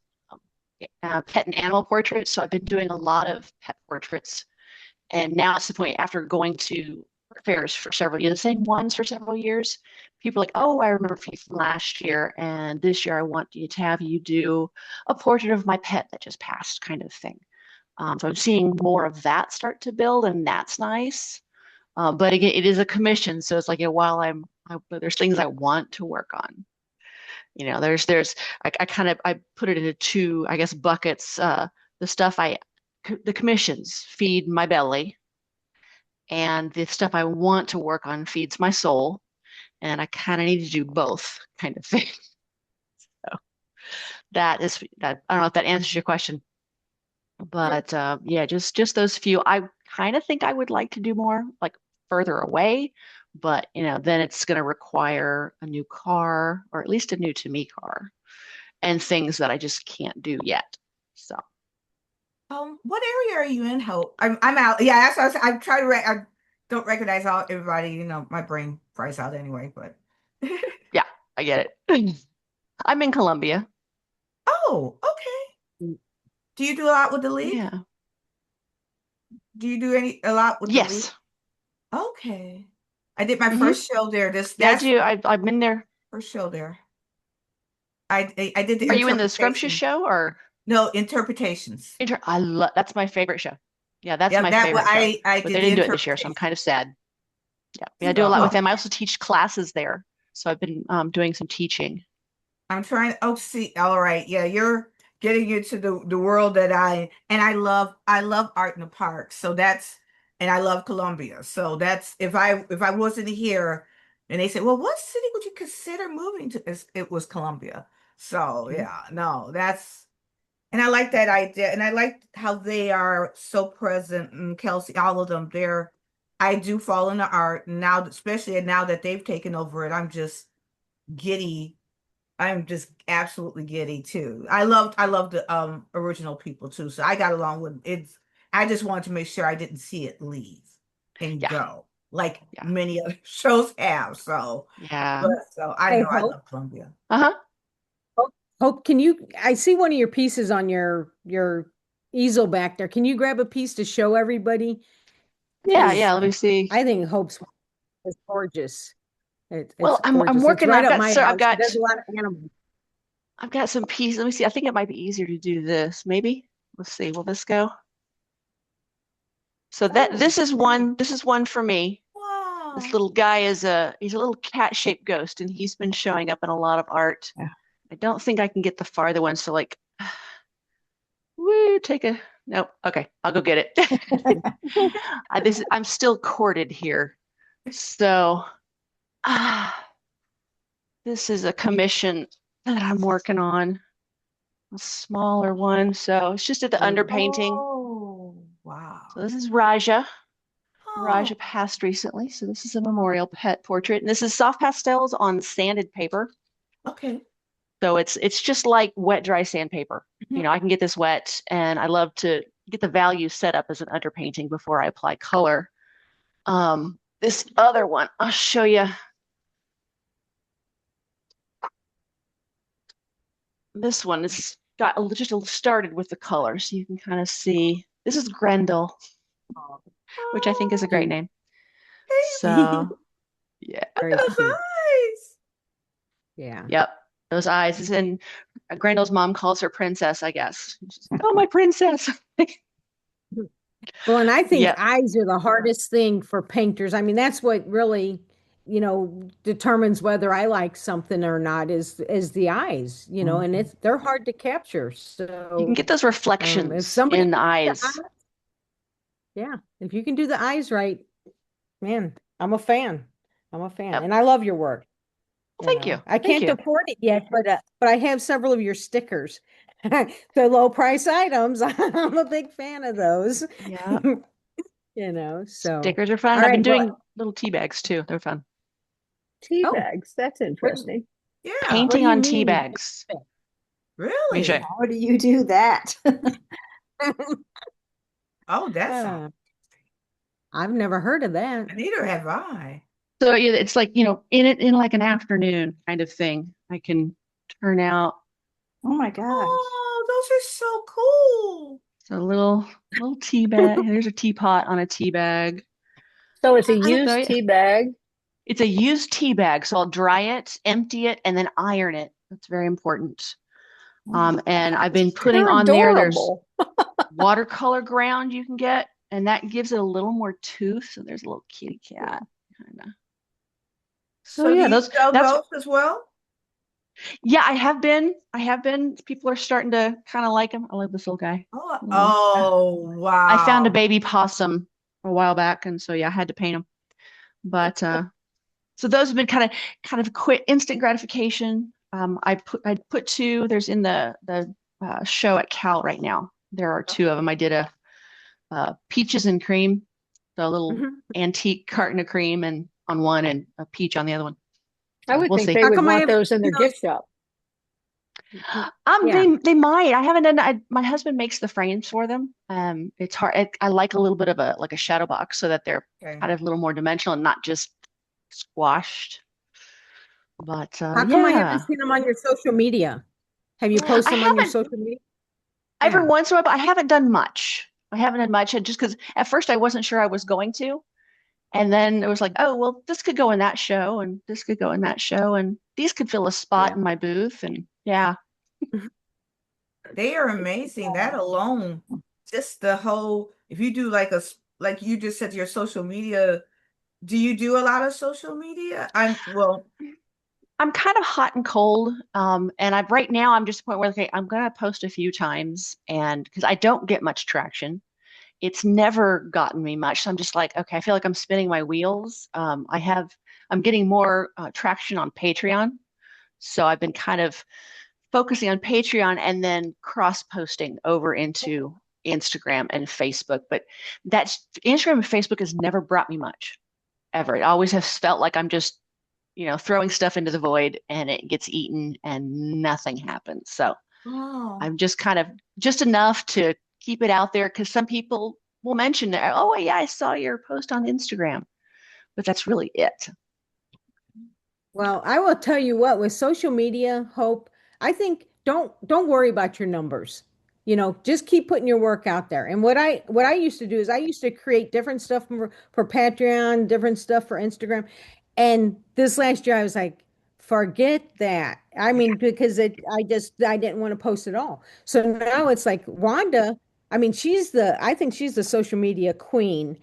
um, pet and animal portraits. So I've been doing a lot of pet portraits. And now it's the point after going to fairs for several years, the same ones for several years. People are like, oh, I remember you from last year, and this year I want you to have you do a portrait of my pet that just passed, kind of thing. So I'm seeing more of that start to build, and that's nice. But again, it is a commission, so it's like while there's things I want to work on. There's I kind of I put it into two, I guess, buckets. The stuff the commissions feed my belly, and the stuff I want to work on feeds my soul, and I kind of need to do both, kind of thing. So that is that. I don't know if that answers your question, but yeah, just those few. I kind of think I would like to do more, like further away, but then it's going to require a new car, or at least a new to me car, and things that I just can't do yet. So What area are you in, Hope? I'm out. Yeah, that's what I'm trying to I don't recognize all everybody, my brain fries out anyway, but yeah, I get it. I'm in Columbia. oh, okay. Mm, Do you do a lot with the league? yeah. Do you do a lot with the league? Yes. Okay. I did my Hmm. first show there. Yeah, I That's do. I've been there. first show there. I did the Are you in the Scrumptious interpretation. show or No, interpretations. I love that's my favorite show. Yeah, that's Yep, my that favorite show. I But did they the didn't do it this year, so I'm interpretation. kind of sad. Yeah, I do a lot with So them. I also teach classes there, so I've been doing some teaching. I'm trying. Oh, see, all right. Yeah, you're getting into the world that I love art in the park. So that's and I love Columbia. So that's if I wasn't here and they said, well, what city would you consider moving to? It was Columbia. So Mhm. yeah, no, that's and I like that idea. And I like how they are so present and Kelsey, all of them, I do fall into art now, especially now that they've taken over it. I'm just giddy. I'm just absolutely giddy too. I love the original people too. So I got along with it. I just wanted to make sure I didn't see it leave and Yeah, go like yeah, many other shows have. So yeah. but so I Hey, know I Hope. love Columbia. Uh-huh. Hope, I see one of your pieces on your easel back there. Can you grab a piece to show everybody? Yeah, Because yeah. Let me see. I think Hope's is gorgeous. Well, It's I'm gorgeous. It's working. right up my I've alley. She does got a lot of animals. I've got some pieces. Let me see. I think it might be easier to do this. Maybe. Let's see. Will this go? So that Oh, this is one for me. This wow. little guy he's a little cat-shaped ghost, and he's been showing up in a lot of art. Yeah. I don't think I can get the farther one, so like, woo, take a nope. Okay, I'll go get it. I'm still corded here, so this is a commission that I'm working on, a smaller one. So it's just at the underpainting. Oh, wow. So this is Raja. Oh, Raja passed recently, so this is a memorial pet portrait, and this is soft pastels on sanded paper. okay. So it's just like wet dry sandpaper. I can get this wet, and I love to get the value set up as an underpainting before I apply color. This other one, I'll show you. This one is got just started with the color, so you can kind of see. This is Grendel, which I think is a great Oh, Cute. name. baby. So yeah, Look Very at those cute. eyes. Yeah. yep, those eyes. And Grendel's mom calls her princess, I guess. Oh, my princess. Well, and I think Yep. eyes are the hardest thing for painters. I mean, that's what really, determines whether I like something or not is the eyes, and Mhm. they're hard to capture. You can So, get those if reflections somebody in the can do the eyes. eyes, yeah, if you can do the eyes right, man, I'm a fan. I'm a fan, Yep. and I love your work. Well, thank you. I Thank can't you. afford it yet, but I have several of your stickers. The low price items. I'm a big fan of those. Yeah. So, Stickers are fun. all And I've been right. doing Well, little tea bags too. They're fun. Tea oh, bags. That's what, interesting. Yeah. what do Painting you on tea mean? bags. Let me show you. Really? How do you do that? Oh, that sounds. Uh, I've never heard of that. Neither have I. So yeah, it's like, in like an afternoon kind of thing. I can turn out Oh my gosh. Oh, those are so cool. a little tea bag. There's a teapot on a tea bag. So it's a So used yeah, tea bag. it's a used tea bag. So I'll dry it, empty it, and then iron it. That's very important. Oh my And I've been gosh. putting They're on there's adorable. watercolor ground you can get, and that gives it a little more tooth. So there's a little kitty cat kind of. So So do yeah, you sell that's those as well? yeah, I have been. People are starting to kind of like him. I like this little guy. Oh, Little, oh, I found a wow. baby possum a while back, and so yeah, I had to paint him. But so those have been kind of quick, instant gratification. I put two. There's in the show at Cal right now. There are two of them. I did a peaches and cream, so a little Mhm. antique carton of cream and on one and a peach on the other one. I So would we'll think see. they How would come I want haven't those in seen their gift shop. those? Yeah. They might. I haven't done. My husband makes the frames for them. It's hard. I like a little bit of a shadow box so that they're Okay. kind of a little more dimensional and not just squashed. But How come I haven't yeah, seen them on your social media? Have you I posted them on your haven't social media? every Yeah. once in a while, but I haven't done much. I haven't done much just because at first I wasn't sure I was going to. And then it was like, oh, well, this could go in that show and this could go in that show and these could fill a spot Yeah. in my booth. And yeah, They are amazing. That alone, just the whole, if you do like you just said, your social media, do you do a lot of social media? I'm kind of hot and cold. And right now I'm just at the point where, okay, I'm going to post a few times and because I don't get much traction. It's never gotten me much. So I'm just like, okay, I feel like I'm spinning my wheels. I'm getting more traction on Patreon. So I've been kind of focusing on Patreon and then cross posting over into Instagram and Facebook. But that's Instagram and Facebook has never brought me much ever. It always has felt like I'm just, throwing stuff into the void and it gets eaten and nothing happens. So Oh, I'm just kind of just enough to keep it out there because some people will mention that, oh yeah, I saw your post on Instagram, but that's really it. Well, I will tell you what, with social media, Hope, I think don't worry about your numbers. Just keep putting your work out there. And what I used to do is I used to create different stuff for Patreon, different stuff for Instagram. And this last year I was like, forget that. I mean, because I didn't want to post at all. So now it's like Wanda, I mean, I think she's the social media queen.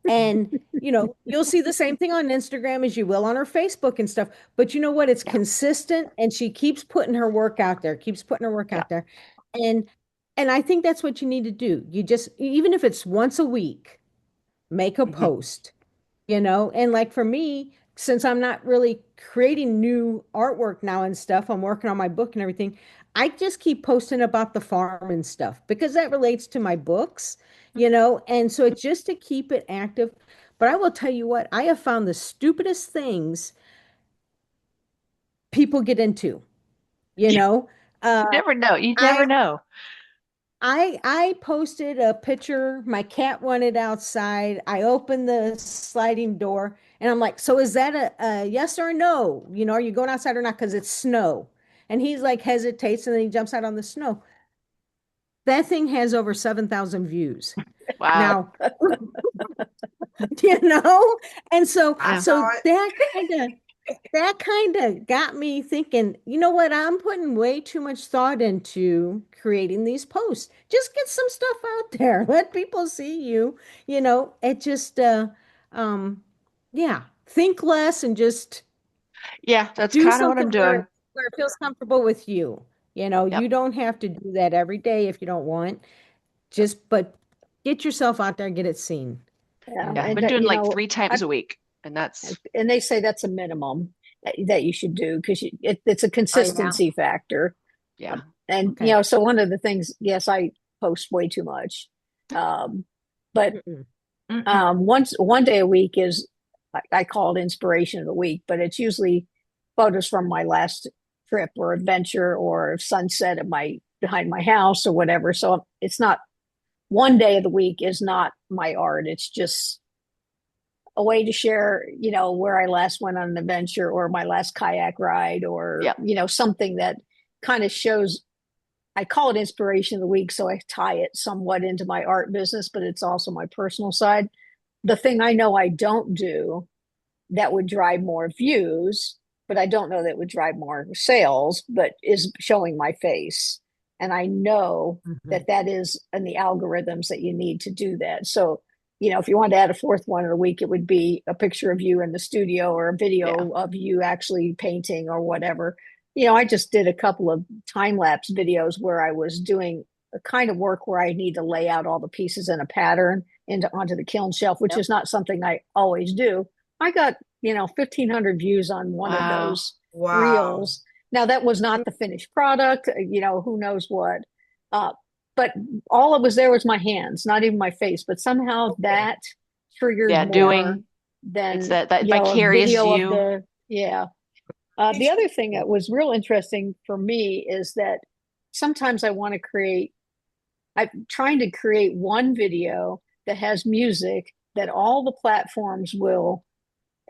And you'll see the same thing on Instagram as you will on her Facebook and stuff. But you know what? It's Yeah, consistent and she keeps putting her work out there, keeps putting her work yeah, out there. And and I think that's what you need to do. You just, even if it's once a week, make a hmm post, and like for me, since I'm not really creating new artwork now and stuff, I'm working on my book and everything. I just keep posting about the farm and stuff because that relates to my books, and so it's just to keep it active. But I will tell you what, I have found the stupidest things people get into, you You know. never know. You never I know. I posted a picture. My cat wanted outside. I opened the sliding door and I'm like, so is that a yes or a no? Are you going outside or not? Because it's snow. And he's like hesitates and then he jumps out on the snow. That thing has over 7,000 views. Wow. Now, you know, and so I Yeah. saw so it. that kind of got me thinking, you know what? I'm putting way too much thought into creating these posts. Just get some stuff out there. Let people see you. It just um yeah, think less and just Yeah, that's do kind of what something I'm where doing. where it feels comfortable with you. You Yep. don't have to do that every day if you don't want. But get yourself out there, get it seen. Yeah, Yeah. I've and been that, doing like three I, times a week. And that's and they say that's a minimum that you should do because it's a Oh yeah. consistency factor. yeah. And Okay. so one of the things, yes, I post way too much, um, but Mm-mm. One day a week is I call it inspiration of the week, but it's usually photos from my last trip or adventure or sunset at my behind my house or whatever. So it's not one day of the week is not my art. It's just a way to share, where I last went on an adventure or my last kayak ride or, Yeah. Something that kind of shows. I call it inspiration of the week. So I tie it somewhat into my art business, but it's also my personal side. The thing I know I don't do that would drive more views, but I don't know that would drive more sales, but is showing my face. And I know that is in the algorithms that you need to do that. So, if you wanted to add a fourth one a week, it would be a picture of you in the studio or a video of you actually painting or whatever. I just did a couple of time lapse videos where I was doing a kind of work where I need to lay out all the pieces in a pattern onto the kiln shelf, which is not something I always do. I got 1,500 views on one of those reels. Now that was not the finished product, who knows what. But all it was there was my hands, not even my face. But somehow that triggered more doing than it's that a vicarious video view. of the other thing that was real interesting for me is that sometimes I'm trying to create one video that has music that all the platforms will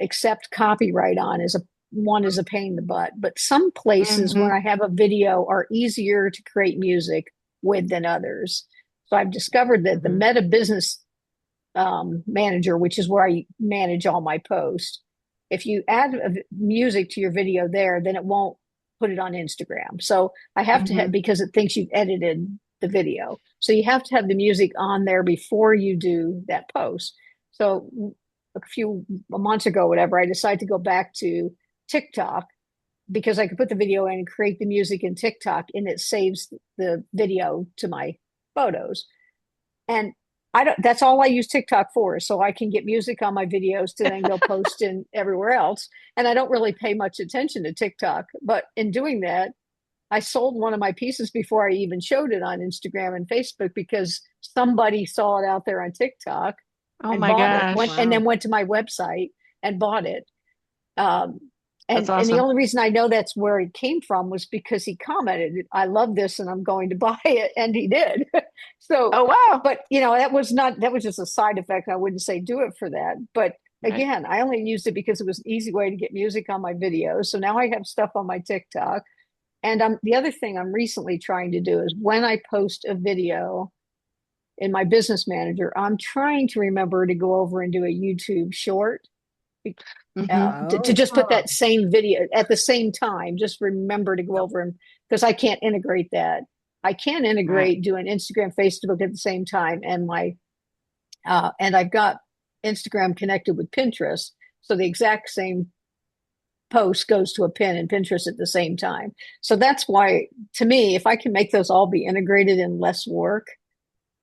accept copyright on. One is a pain in the butt, but some places when I have a video are easier to create music with than others. So I've discovered that the Meta Business Manager, which is where I manage all my posts, if you add music to your video there, then it won't put it on Instagram. So I have to have, because it thinks you've edited the video. So you have to have the music on there before you do that post. So a months ago, whatever, I decided to go back to TikTok because I could put the video in and create the music in TikTok and it saves the video to my photos. And that's all I use TikTok for, so I can get music on my videos to then go post in everywhere else. And I don't really pay much attention to TikTok, but in doing that, I sold one of my pieces before I even showed it on Instagram and Facebook because somebody saw it out there on TikTok and bought it, and then went to my website and bought it. And the only reason I know that's where it came from was because he commented, "I love this and I'm going to buy it." And he did. So, but that was just a side effect. I wouldn't say do it for that. But again, I only used it because it was an easy way to get music on my videos. So now I have stuff on my TikTok. And the other thing I'm recently trying to do is when I post a video in my business manager, I'm trying to remember to go over and do a YouTube short to just put that same video at the same time. Just remember to go over and because I can't integrate that. I can integrate doing Instagram, Facebook at the same time, and and I've got Instagram connected with Pinterest, so the exact same post goes to a pin and Pinterest at the same time. So that's why, to me, if I can make those all be integrated in less work,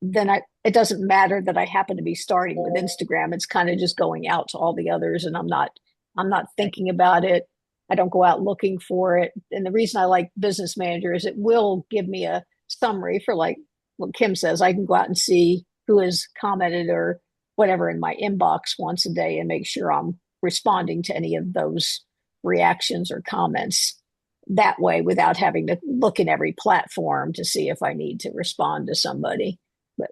then it doesn't matter that I happen to be starting with Instagram. It's kind of just going out to all the others, and I'm not thinking about it. I don't go out looking for it. And the reason I like Business Manager is it will give me a summary for like what Kim says. I can go out and see who has commented or whatever in my inbox once a day and make sure I'm responding to any of those reactions or comments that way without having to look in every platform to see if I need to respond to somebody. But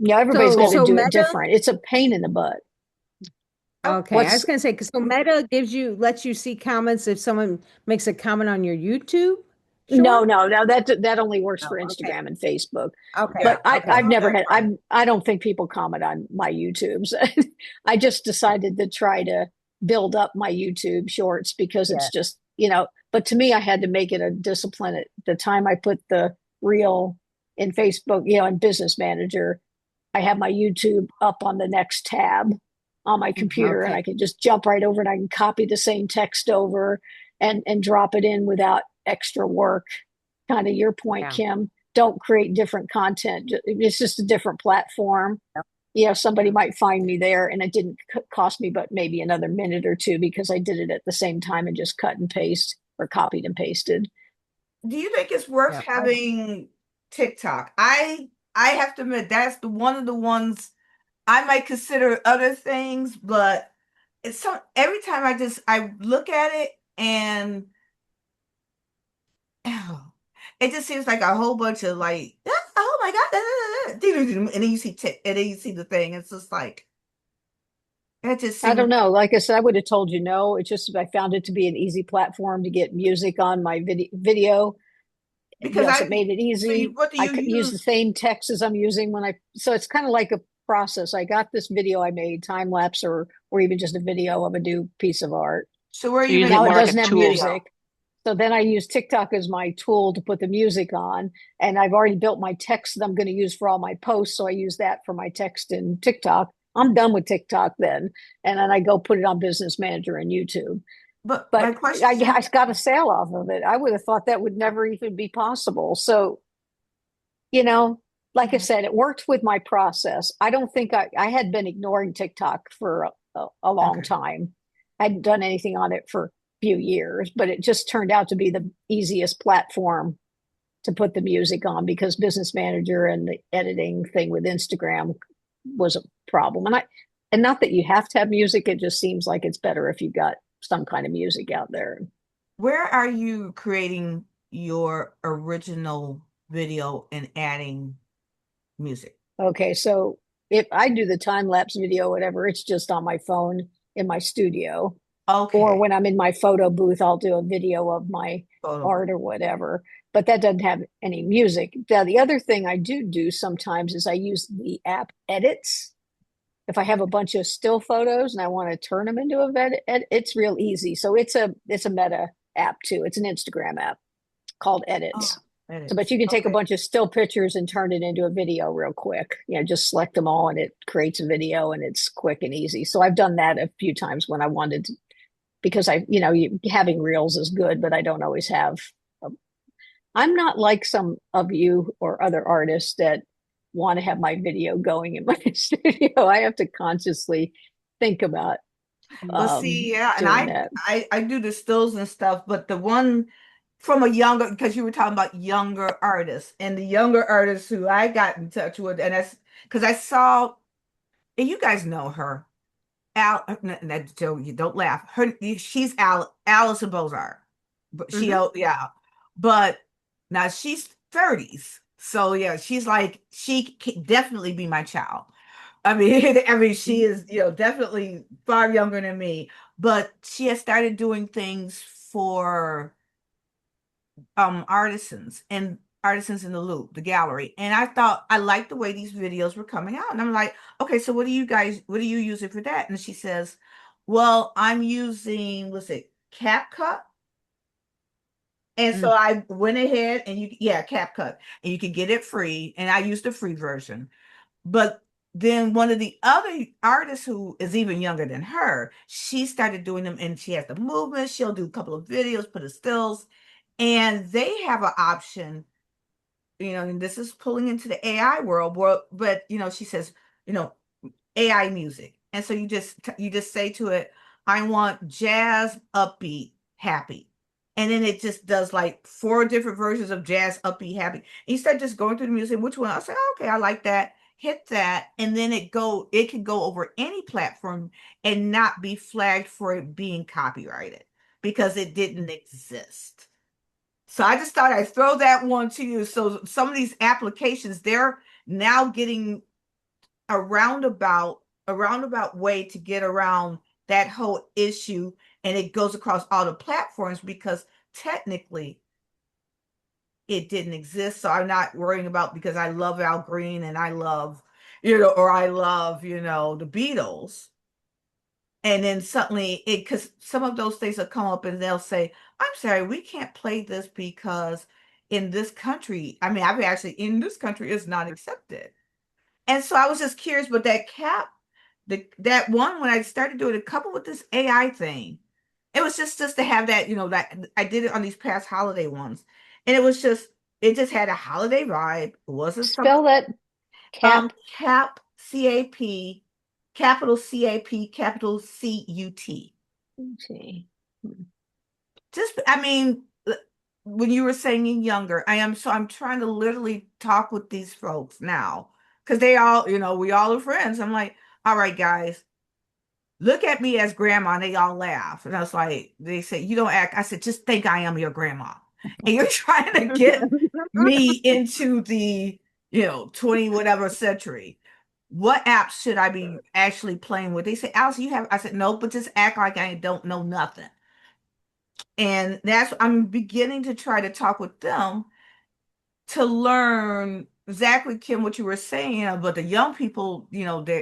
everybody's got to do it different. It's a pain in the butt. Okay, I was going to say, because so Meta lets you see comments if someone makes a comment on your YouTube. No, that only works for Instagram and Facebook. Okay, but I've never had. I don't think people comment on my YouTubes. I just decided to try to build up my YouTube shorts because it's just But to me, I had to make it a discipline. At the time I put the reel in Facebook, in Business Manager, I have my YouTube up on the next tab on my computer, and I can just jump right over and I can copy the same text over and drop it in without extra work. Kind of your point, Kim. Don't create different content. It's just a different platform. Somebody might find me there, and it didn't cost me but maybe another minute or two because I did it at the same time and just cut and paste or copied and pasted. Do you think it's worth having TikTok? I have to admit that's one of the ones I might consider other things, but it's so every time I look at it and oh, it just seems like a whole bunch of like, "Ah, oh my God, and then you see and then you see the thing. It's just like it just I seems don't know. Like I said, I would have told you no. It's just I found it to be an easy platform to get music on my video. because Yes, it I made it so easy. what do I you could use the use? same text as I'm using when so it's kind of like a process. I got this video I made, time lapse or even just a video of a new piece of art. So where are So you you're using making Now more it like the a doesn't have tool. video? music. So then I use TikTok as my tool to put the music on. And I've already built my text that I'm going to use for all my posts. So I use that for my text in TikTok. I'm done with TikTok then. And then I go put it on Business Manager and YouTube. But my But question, I got a sale off of it. I would have thought that would never even be possible. So, you know, like I said, it worked with my process. I don't think I had been ignoring TikTok for a long okay. time. I hadn't done anything on it for a few years, but it just turned out to be the easiest platform to put the music on because Business Manager and the editing thing with Instagram was a problem. And not that you have to have music, it just seems like it's better if you got some kind of music out there. Where are you creating your original video and adding music? Okay, so if I do the time lapse video, whatever, it's just on my phone in my studio. Or Okay, when I'm in my photo booth, I'll do a video of my photo booth. art or whatever. But that doesn't have any music. Now, the other thing I do sometimes is I use the app Edits. If I have a bunch of still photos and I want to turn them into a it's real easy. So it's a meta app too. It's an Instagram app called Oh, Edits. So, but edits. you can take a Okay. bunch of still pictures and turn it into a video real quick. You know, just select them all and it creates a video and it's quick and easy. So I've done that a few times when I wanted to, because having reels is good, but I don't always have. A, I'm not like some of you or other artists that want to have my video going in my studio. I have to consciously think about Well, see, yeah, and doing that. I do the stills and stuff, but the one from a younger, because you were talking about younger artists, and the younger artists who I got in touch with, and that's because I saw, and you guys know her, Joe, you don't laugh. She's Alice in Bozart, but Mm-hmm. yeah, but now she's 30s, so yeah, she's like she can definitely be my child. I mean, I mean, she is, definitely far younger than me, but she has started doing things for artisans and artisans in the loop, the gallery. And I thought I liked the way these videos were coming out. And I'm like, okay, so what are you using for that? And she says, well, I'm using, what's it, CapCut? And so Mm. I went ahead and yeah, CapCut, and you can get it free. And I used the free version. But then one of the other artists who is even younger than her, she started doing them and she has the movement. She'll do a couple of videos, put a stills, and they have an option, and this is pulling into the AI world, but she says, you know, AI music. And so you just say to it, I want jazz, upbeat, happy. And then it just does like four different versions of jazz, upbeat, happy. And you start just going through the music, which one? I say, oh, okay, I like that. Hit that. And then it can go over any platform and not be flagged for it being copyrighted because it didn't exist. So I just thought I'd throw that one to you. So some of these applications, they're now getting a roundabout way to get around that whole issue, and it goes across all the platforms because technically it didn't exist. So I'm not worrying about, because I love Al Green and I love, or I love, the Beatles. And then suddenly because some of those things will come up and they'll say, I'm sorry, we can't play this because in this country, I mean, I've actually in this country is not accepted. And so I was just curious, but that one, when I started doing a couple with this AI thing, it was just to have that, that I did it on these past holiday ones. And it just had a holiday vibe. It wasn't something Spell that cap. cap CAP, capital CAP, capital CUT. Let's see. Just, I mean, when you were saying younger, I'm trying to literally talk with these folks now because they all, we all are friends. I'm like, all right, guys, look at me as grandma. And they all laugh. And I was like, they said, you don't act. I said, just think I am your grandma. And you're trying to get me into the, 20 whatever century. What apps should I be actually playing with? They say, Alice, you have, I said, no, but just act like I don't know nothing. And I'm beginning to try to talk with them to learn exactly, Kim, what you were saying. But the young people,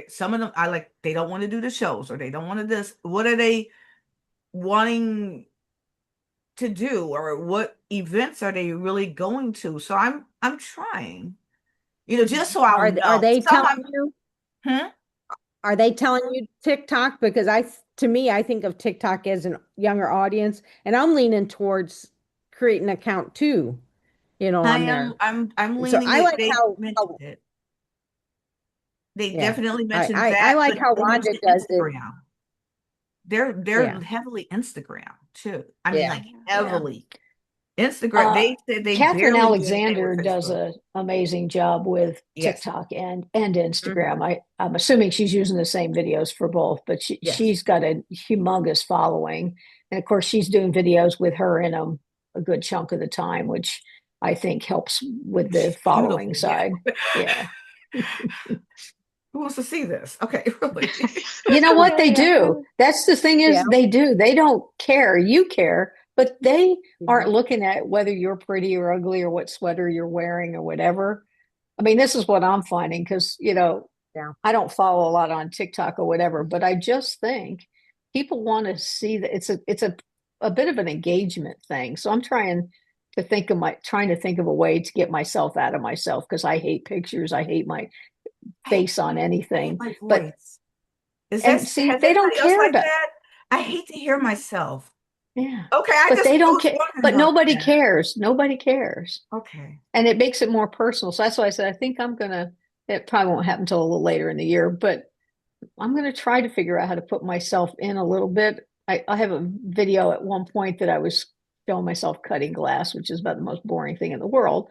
some of them, they don't want to do the shows or they don't want to this. What are they wanting to do, or what events are they really going to? So I'm trying, just so I'll Are know. they Some telling you? hmm? Are they telling you TikTok? Because to me, I think of TikTok as a younger audience, and I'm leaning towards creating an account too, I on am there. I'm So leaning I it. like They mentioned how it. They yeah, definitely I, mentioned I I that, like but how they Wanda mentioned does it. Instagram. They're Yeah, heavily Instagram too. I mean, yeah. like Yeah. heavily Instagram. Uh, They said they Catherine barely do anything with Alexander does Facebook. a amazing job with Yes. TikTok and Instagram. Mhm. I'm assuming she's using the same videos for both, but Yes. she's got a humongous following. And of course, she's doing videos with her in them a good chunk of the time, which I think helps with the She's following beautiful. Yeah. side. Yeah. Who wants to see this? Okay, really. You know what they Yeah, do? That's the thing yeah, is they do. They don't care. You care, but they aren't yeah. looking at whether you're pretty or ugly or what sweater you're wearing or whatever. I mean, this is what I'm finding because, Yeah. I don't follow a lot on TikTok or whatever, but I just think people want to see that it's a bit of an engagement thing. So I'm trying to think of a way to get myself out of myself because I hate pictures. I hate my face on I hate anything. my But voice. Is and that see, has they don't anybody else care like about that? I hate to hear myself. yeah. Okay, I But just they don't was care. wondering But about nobody that. cares. Nobody cares. Okay. And it makes it more personal. So that's why I said I think it probably won't happen until a little later in the year, but I'm going to try to figure out how to put myself in a little bit. I have a video at one point that I was showing myself cutting glass, which is about the most boring thing in the world.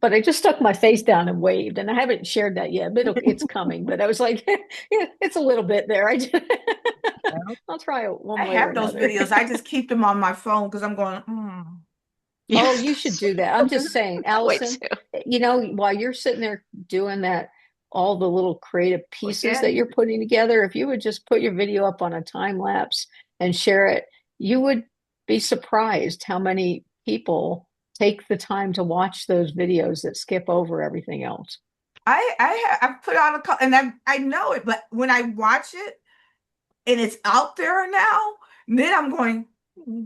But I just stuck my face down and waved, and I haven't shared that yet, but it's coming. But I was like, yeah, it's a little bit there. Well, I'll try it I one way or have those another. videos. I just keep them on my phone because I'm going, hmm. Oh, you should do that. I'm just saying, I would Allison, too. while you're sitting there doing that, all the little creative Look pieces at that it. you're putting together, if you would just put your video up on a time lapse and share it, you would be surprised how many people take the time to watch those videos that skip over everything else. I've put out a couple, and I know it, but when I watch it and it's out there now, then I'm going, "Hmm,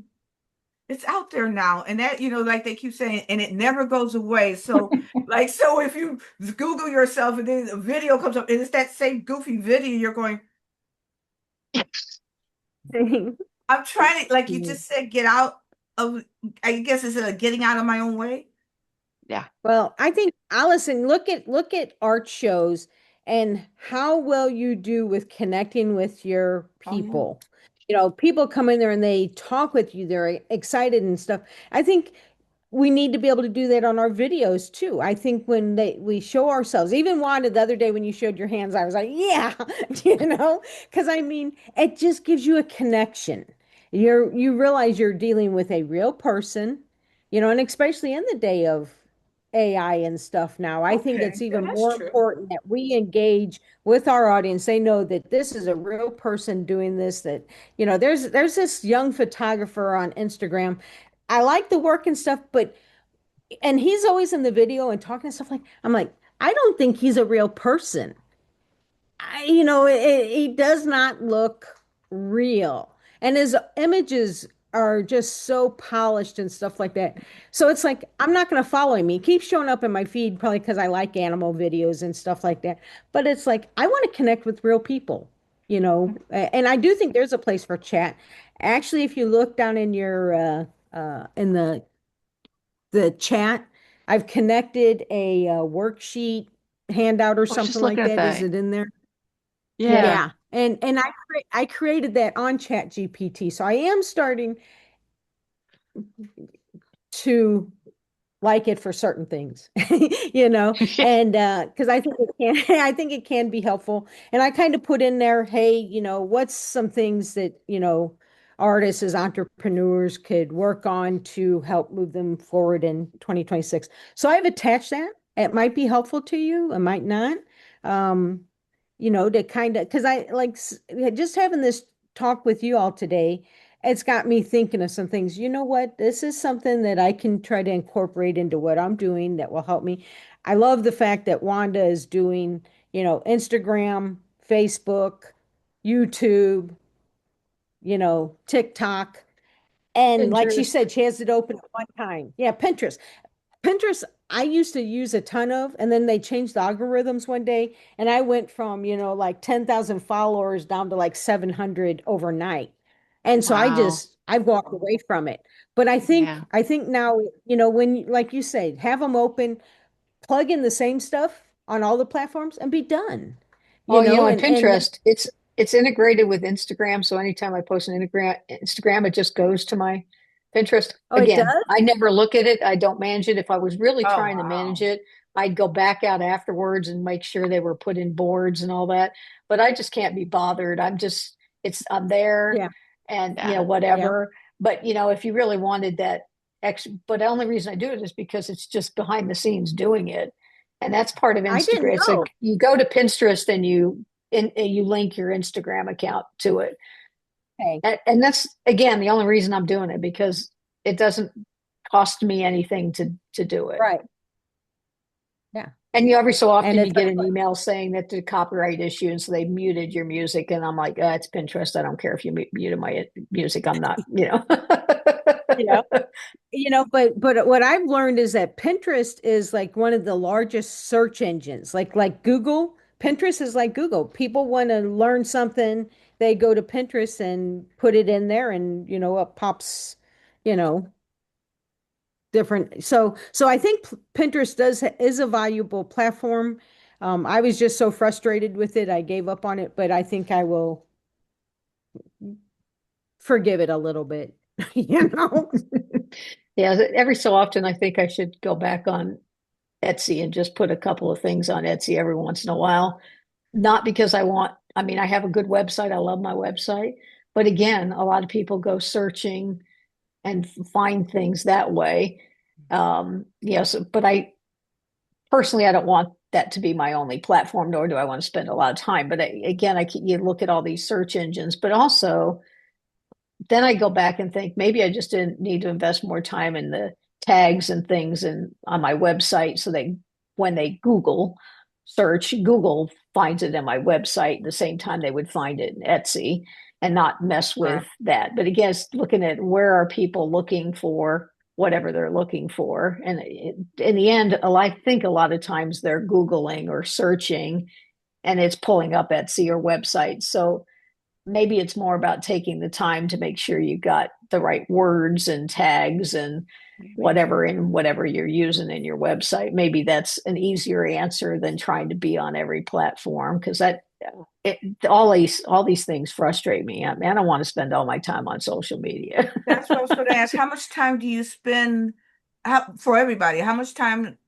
it's out there now," and that like they keep saying, and it never goes away. So so if you Google yourself and then a video comes up and it's that same goofy video, you're going, I'm trying to, like you just said, get out of, I guess it's a getting out of my own way. Yeah. Well, I think Allison, look at art shows and how well you do with connecting with your Oh yeah. people. People come in there and they talk with you, they're excited and stuff. I think we need to be able to do that on our videos too. I think when we show ourselves, even Wanda, the other day when you showed your hands, I was like, yeah, because I mean, it just gives you a connection. You realize you're dealing with a real person, and especially in the day of AI and stuff now, I think Okay. it's Yeah, even that's more true. important that we engage with our audience. They know that this is a real person doing this, that, there's this young photographer on Instagram. I like the work and stuff, and he's always in the video and talking and stuff I'm like, I don't think he's a real person. He does not look real. And his images are just so polished and stuff like that. So it's like, I'm not going to follow him. He keeps showing up in my feed probably because I like animal videos and stuff like that. But it's like, I want to connect with real people, and I do think there's a place for chat. Actually, if you look down in your, in the chat, I've connected a, worksheet handout or I was something just looking like at that. Is that. it in there? Yeah. Yeah. Yeah. And I created that on Chat GPT. So I am starting to like it for certain things, and because I think it can, I think it can be helpful. And I kind of put in there, hey, what's some things that, artists as entrepreneurs could work on to help move them forward in 2026. So I've attached that. It might be helpful to you, it might not. Um, to kind of, because I like just having this talk with you all today, it's got me thinking of some things. You know what? This is something that I can try to incorporate into what I'm doing that will help me. I love the fact that Wanda is doing, Instagram, Facebook, YouTube, TikTok. And like she Pinterest. said, she has it open at one time. Yeah, Pinterest. Pinterest, I used to use a ton of, and then they changed the algorithms one day, and I went from, like 10,000 followers down to like 700 overnight. And so Wow. I've walked away from it. But Yeah. I think now, when, like you say, have them open, plug in the same stuff on all the platforms and be done, Well, on and Pinterest, it's integrated with Instagram. So anytime I post an Instagram, it just goes to my Pinterest. oh, it Again, does? I never look at it. I don't manage it. If I was really Oh, trying to manage wow. it, I'd go back out afterwards and make sure they were put in boards and all that. But I just can't be bothered. I'm there Yeah, and Yeah. yeah. whatever. But if you really wanted that extra, but the only reason I do it is because it's just behind the scenes doing it. And that's part of I didn't Instagram. It's know. like you go to Pinterest and you link your Instagram account to it. Okay, And that's again the only reason I'm doing it because it doesn't cost me anything to do it. right. Yeah. And every so And often you it's get like, an email saying that the copyright issue, and so they muted your music. And I'm like, it's Pinterest. I don't care if you muted my music. I'm not. you know, but what I've learned is that Pinterest is like one of the largest search engines, like Google. Pinterest is like Google. People want to learn something, they go to Pinterest and put it in there, and it pops, you know, different. So I think Pinterest is a valuable platform. I was just so frustrated with it, I gave up on it, but I think I will forgive it a little bit, you know. Yeah, every so often I think I should go back on Etsy and just put a couple of things on Etsy every once in a while. Not because I mean, I have a good website. I love my website. But again, a lot of people go searching and find things that way. Yes, but personally, I don't want that to be my only platform, nor do I want to spend a lot of time. But again, you look at all these search engines, but also then I go back and think maybe I just didn't need to invest more time in the tags and things and on my website so they when they Google search, Google finds it in my website at the same time they would find it in Etsy and not mess Right. with that. But again, it's looking at where are people looking for whatever they're looking for. And in the end, I think a lot of times they're Googling or searching and it's pulling up Etsy or websites. So maybe it's more about taking the time to make sure you got the right words and tags and whatever in whatever you're using in your website. Maybe that's an easier answer than trying to be on every platform because it, all these things frustrate me. I mean, I don't want to spend all my time on social media. That's what I was going to ask. How much time do you spend for everybody? How much time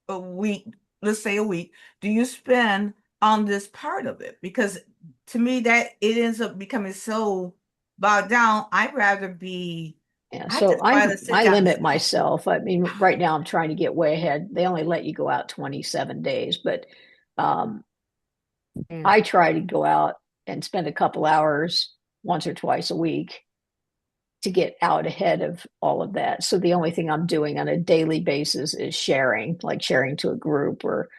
a week, let's say a week, do you spend on this part of it? Because to me, that it ends up becoming so bogged down. Yeah, I so just rather sit I down and limit spend. myself. I mean, right now I'm trying to get way ahead. They only let you go out 27 days, but um, Yeah. I try to go out and spend a couple hours once or twice a week to get out ahead of all of that. So the only thing I'm doing on a daily basis is sharing, like sharing to a group or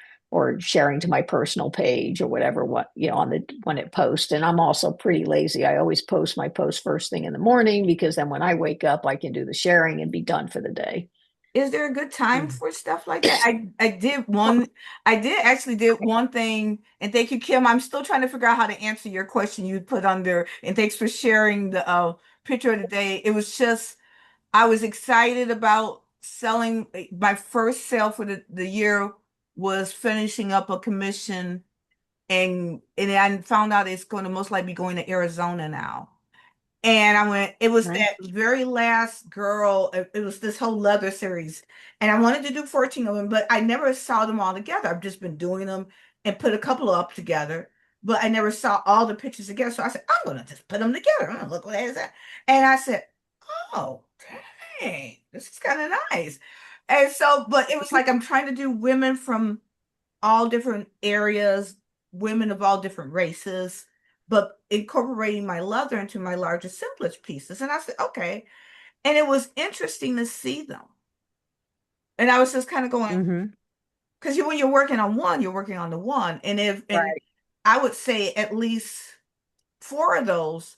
sharing to my personal page or whatever what on the when it posts. And I'm also pretty lazy. I always post my post first thing in the morning because then when I wake up I can do the sharing and be done for the day. Is there a good time Mhm. for stuff like that? I did actually did one thing, and thank you, Kim. I'm still trying to figure out how to answer your question you put on there, and thanks for sharing the picture of the day. It was just I was excited about selling. My first sale for the year was finishing up a commission, and I found out it's going to most likely be going to Arizona now. And I went, it was Right. that very last girl. It was this whole leather series. And I wanted to do 14 of them, but I never saw them all together. I've just been doing them and put a couple up together, but I never saw all the pictures together. So I said, I'm going to just put them together. I'm going to look what that is. And I said, oh, dang, this is kind of nice. And so, but it was like I'm trying to do women from all different areas, women of all different races, but incorporating my leather into my larger, simplest pieces. And I said, okay. And it was interesting to see them. And I was just kind of going, Mm-hmm. because when you're working on one, you're working on the one. And Right. I would say at least four of those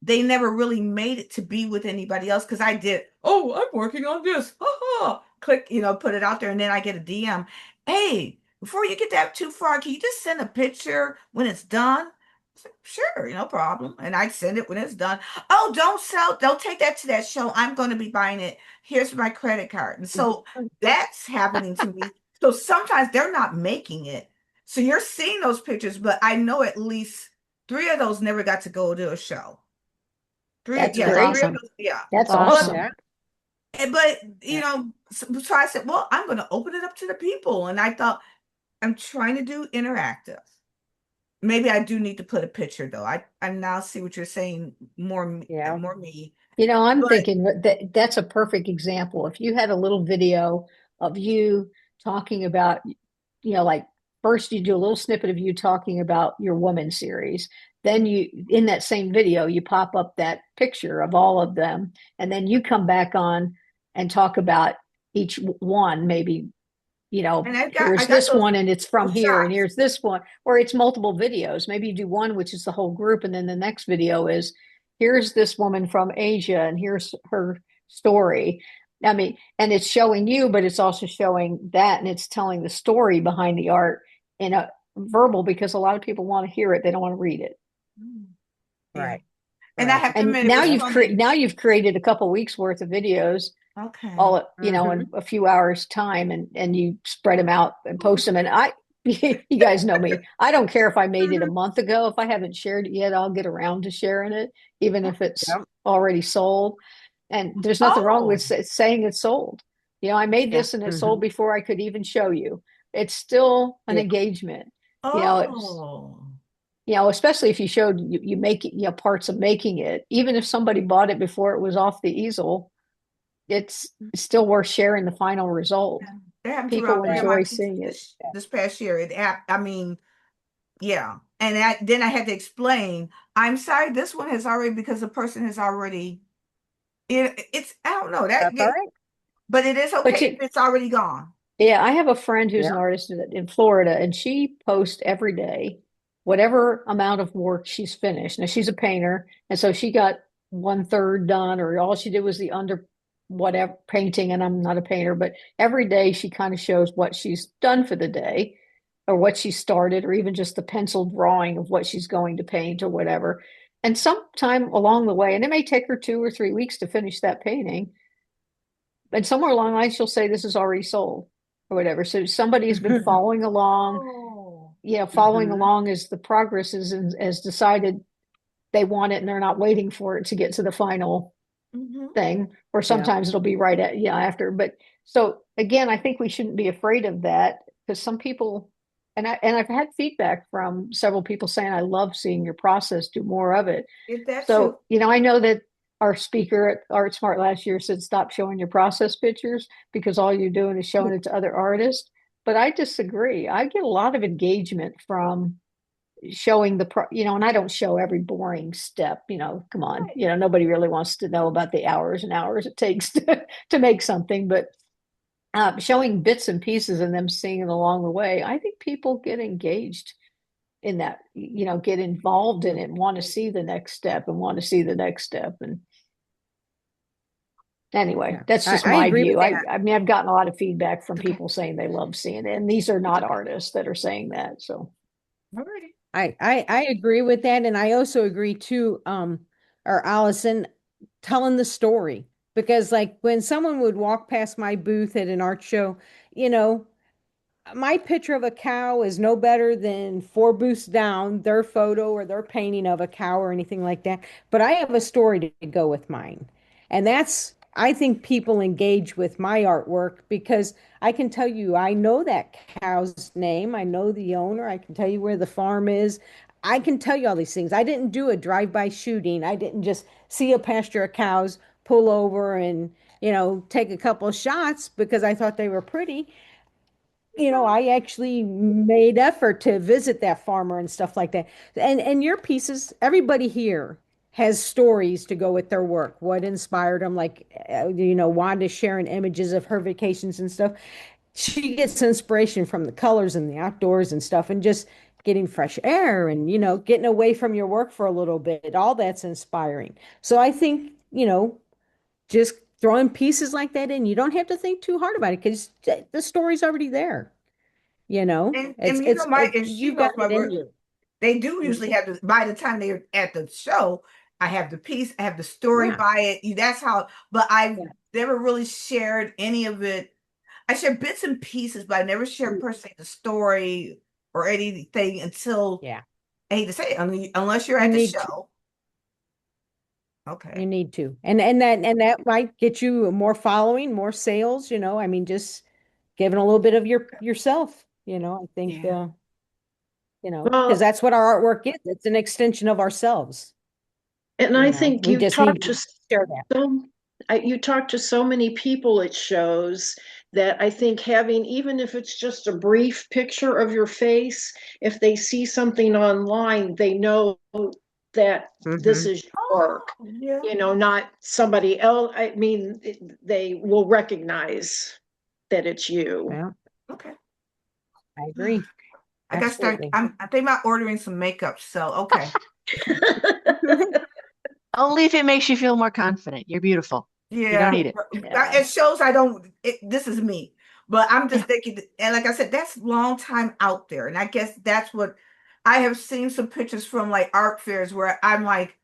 they never really made it to be with anybody else because I did, oh, I'm working on this. Click, put it out there. And then I get a DM. Hey, before you get that too far, can you just send a picture when it's done? I said, sure, no problem. And I send it when it's done. Oh, don't take that to that show. I'm going to be buying it. Here's my credit card. And so that's happening to me. So sometimes they're not making it. So you're seeing those pictures, but I know at least three of those never got to go to a show. Three, That's yes, great. three of Awesome. those, yeah. That's But Awesome. awesome. Yeah. but Yeah. so I said, well, I'm going to open it up to the people, and I thought I'm trying to do interactive. Maybe I do need to put a picture though. I now see what you're saying Yeah. more me, I'm but thinking that's a perfect example. If you had a little video of you talking about, like first you do a little snippet of you talking about your woman series, then you in that same video you pop up that picture of all of them, and then you come back on and talk about each one, maybe and I here's got this those one and it's from here, and shots. here's this one, or it's multiple videos. Maybe you do one, which is the whole group, and then the next video is here's this woman from Asia and here's her story. I mean, and it's showing you, but it's also showing that, and it's telling the story behind the art in a verbal because a lot of people want to hear it. They don't want to read it. Mm, yeah, Right. and I Right. have to And admit it was funny. now you've created a couple weeks worth of videos Okay. all Mm-hmm. in a few hours time, and you spread them out and post them. And I you guys know me, I don't care if I made it a month ago. If I haven't shared it yet, I'll get around to sharing it even if it's Yep. already sold. And there's nothing wrong with Oh, saying it's sold. I made Yeah. this and it sold Mm-hmm. before I could even show you. It's still an Yeah. engagement. It's oh, especially if you showed you make it, parts of making it, even if somebody bought it before it was off the easel, it's still worth sharing the final result. that happened to People about three of my enjoy pieces seeing it. this past year. I mean, yeah. And then I had to explain, I'm sorry, this one has already, because the person has already, it's, I don't know that, That's all right. but it is But okay if it's already gone. yeah, I have a friend who's Yeah. an artist in Florida, and she posts every day whatever amount of work she's finished. Now she's a painter, and so she got one third done, or all she did was the under whatever painting. And I'm not a painter, but every day she kind of shows what she's done for the day, or what she started, or even just the pencil drawing of what she's going to paint or whatever. And sometime along the way, and it may take her 2 or 3 weeks to finish that painting, and somewhere along the line she'll say this is already sold or whatever. So somebody's been following along, Oh. following Mm-hmm. along as the progress is, and has decided they want it and they're not waiting for it to get to the final Hmm. thing. Or Yeah. sometimes it'll be right at after. But so again, I think we shouldn't be afraid of that, because some people, I've had feedback from several people saying I love seeing your process, do more of it. Is that true? So I know that our speaker at Art Smart last year said stop showing your process pictures because all you're doing is showing it to other artists. But I disagree. I get a lot of engagement from showing and I don't show every boring step. Come on, Right. nobody really wants to know about the hours and hours it takes to make something. But showing bits and pieces and them seeing it along the way, I think people get engaged in that, get involved in it and want to see the next step and want to see the next step. And anyway, Yeah. that's just I my agree with view. that. I mean, I've gotten a lot of feedback from Okay. people saying they love seeing it, and these are It's not okay. artists that are saying that. So Alrighty. I agree with that, and I also agree too, or Allison, telling the story. Because like when someone would walk past my booth at an art show, you know, my picture of a cow is no better than four booths down, their photo or their painting of a cow or anything like that. But I have a story to go with mine. And that's, I think people engage with my artwork because I can tell you, I know that cow's name. I know the owner. I can tell you where the farm is. I can tell you all these things. I didn't do a drive-by shooting. I didn't just see a pasture of cows, pull over and, take a couple of shots because I thought they were pretty. I actually made effort to visit that farmer and stuff like that. And your pieces, everybody here has stories to go with their work. What inspired them, like Wanda sharing images of her vacations and stuff. She gets inspiration from the colors and the outdoors and stuff, and just getting fresh air and getting away from your work for a little bit. All that's inspiring. So I think just throwing pieces like that in, you don't have to think too hard about it because the story's already there. And and she You've knows got my it in work. you. They do usually have by the time they're at the show, I have the piece, I have the story Yeah. by it. That's how, but I've Yeah. never really shared any of it. I share bits and pieces, but I never shared per se the story or anything until Yeah. I hate to say it, unless you're You at the need to. show. You Okay. need to. And that might get you more following, more sales, I mean, just giving a little bit of yourself, I think Yeah. because Well, that's what our artwork is. It's an extension of ourselves. and I think We just need to share that. so you talk to so many people at shows that I think having, even if it's just a brief picture of your face, if they see something online, they know that this Hmm. is your work, Yeah. not somebody else. I mean, they will recognize that it's you. Yeah, Okay. I agree. I gotta start. Absolutely. I think about ordering some makeup. So okay. Only if it makes you feel more confident. You're beautiful. You don't Yeah. need it. Yeah. It shows I don't. This is me. But I'm just thinking, and like I said, that's long time out there, and I guess that's what I have seen some pictures from like art fairs where I'm like,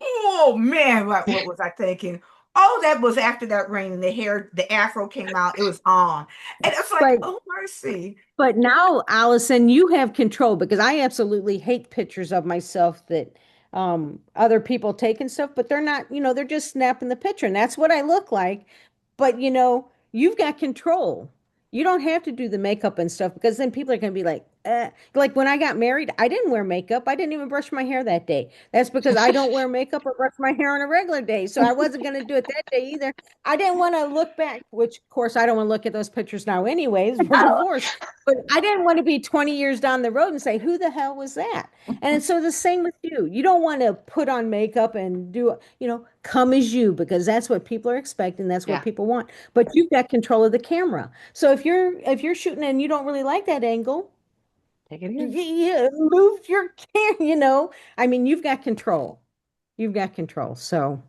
oh man, what was I thinking? Oh, that was after that rain, and the afro came out. It was on, and it's like, But oh mercy. But now, Allison, you have control because I absolutely hate pictures of myself that other people take and stuff, but they're not, they're just snapping the picture and that's what I look like. But you've got control. You don't have to do the makeup and stuff because then people are going to be like, eh. Like when I got married, I didn't wear makeup. I didn't even brush my hair that day. That's because I don't wear makeup or brush my hair on a regular day. So I wasn't going to do it that day either. I didn't want to look back, which of course I don't want to look at those pictures now anyways. We're divorced. But I didn't want to be 20 years down the road and say, who the hell was that? And so the same with you. You don't want to put on makeup and come as you because that's what people are expecting. That's what Yeah. people want. But you've got control of the camera. So if you're shooting and you don't really like that angle, Take it in. you move your camera. I mean, you've got control. You've got control. So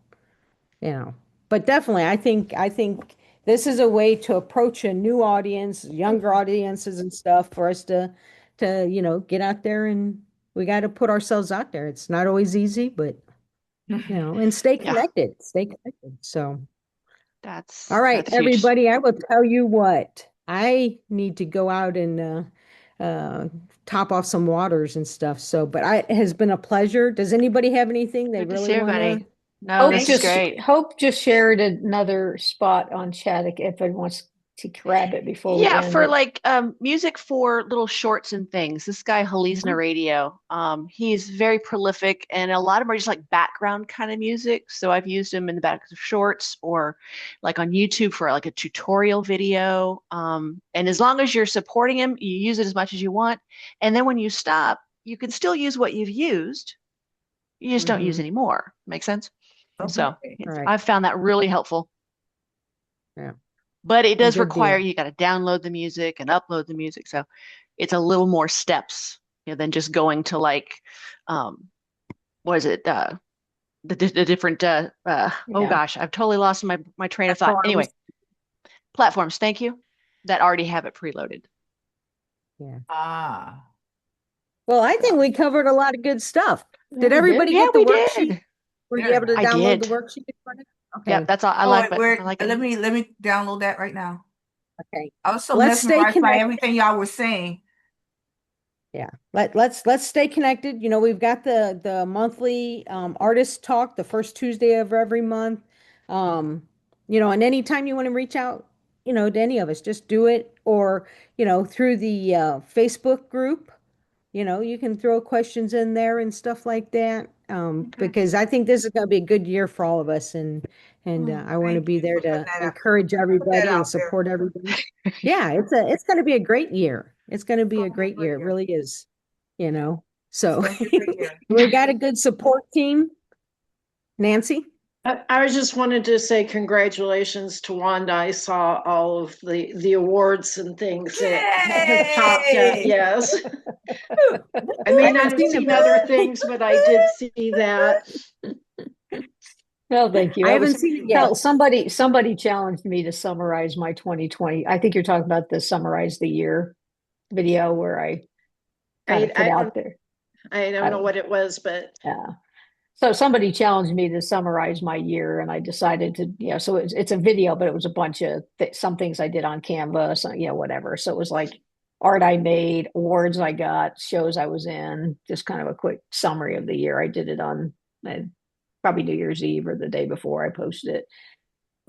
you know but definitely I think this is a way to approach a new audience, younger audiences and stuff for us to get out there, and we got to put ourselves out there. It's not always easy, but and Yeah. stay connected. So all That's right, that's huge. everybody, I will tell you what, I need to go out and uh top off some waters and stuff. So but it has been a pleasure. Does anybody have anything they Good to really see want to? everybody. No, Hope this is Thank just you. great. Hope just shared another spot on Chat if anyone wants to grab it before we Yeah, end. for like music for little shorts and things. This guy Halisna Mhm. Radio, he's very prolific, and a lot of them are just like background kind of music. So I've used him in the back of shorts or like on YouTube for like a tutorial video. And as long as you're supporting him, you use it as much as you want. And then when you stop, you can still use what you've used. You just don't use Mhm. anymore. Make sense? So Okay. All right. I've found that really helpful. Yeah. But it does Good require deal. you got to download the music and upload the music. So it's a little more steps, than just going to like, um, what is it? The different, oh Yeah. gosh, I've totally lost my train of thought. Platforms. Anyway, platforms, thank you, that already have it preloaded. Yeah. Ah. Well, I think So we covered a lot of good stuff. Yeah, Did we did. everybody yeah, get the we worksheet? did. Were you Very able to I nice. download the did. worksheet? Yep, Okay. that's all. I Oh, like wait, it. I where like it. let me download that right now. Okay. I was so Let's stay mesmerized by connected. everything y'all were saying. Yeah. Let's stay connected. We've got the monthly artist talk the first Tuesday of every month. Um, and anytime you want to reach out, to any of us, just do it. Or, through the Facebook group. You can throw questions in there and stuff like that. Okay. Because I think this is going to be a good year for all of us, and I want to Thank be you there for putting to that out. encourage Put that everybody and out there. support everybody. Yeah, it's going to be a great year. It's going to be a It's gonna be a great year. great It year. really is. It's So gonna be a great year. we got a good support team. Nancy? I just wanted to say congratulations to Wanda. I saw all of the awards and things that have popped up. Yay! Yes. I I may haven't not have seen seen the other things, but I did see that. No, thank you. I I haven't was, seen it hell, yet. somebody challenged me to summarize my 2020. I think you're talking about the summarize the year video where I kind I of put I out don't there. I don't I, know what it was, but yeah. So somebody challenged me to summarize my year, and I decided to, so it's a video, but it was a bunch of some things I did on Canva, so, whatever. So it was like art I made, awards I got, shows I was in, just kind of a quick summary of the year. I did it on probably New Year's Eve or the day before I posted it.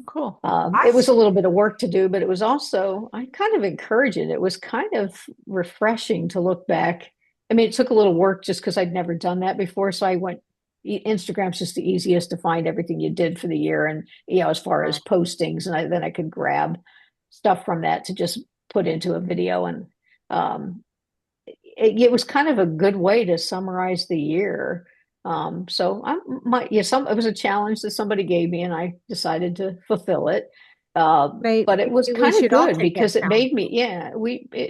cool. I It was a little bit of work to do, but it was also, I kind of encourage it. It was kind of refreshing to look back. I mean, it took a little work just because I'd never done that before. So I went, Instagram's just the easiest to find everything you did for the year. And, as far as postings, and then I could grab stuff from that to just put into a video. And it was kind of a good way to summarize the year. So it was a challenge that somebody gave me, and I decided to fulfill it. But it was We kind of should all good take that because it challenge. made me,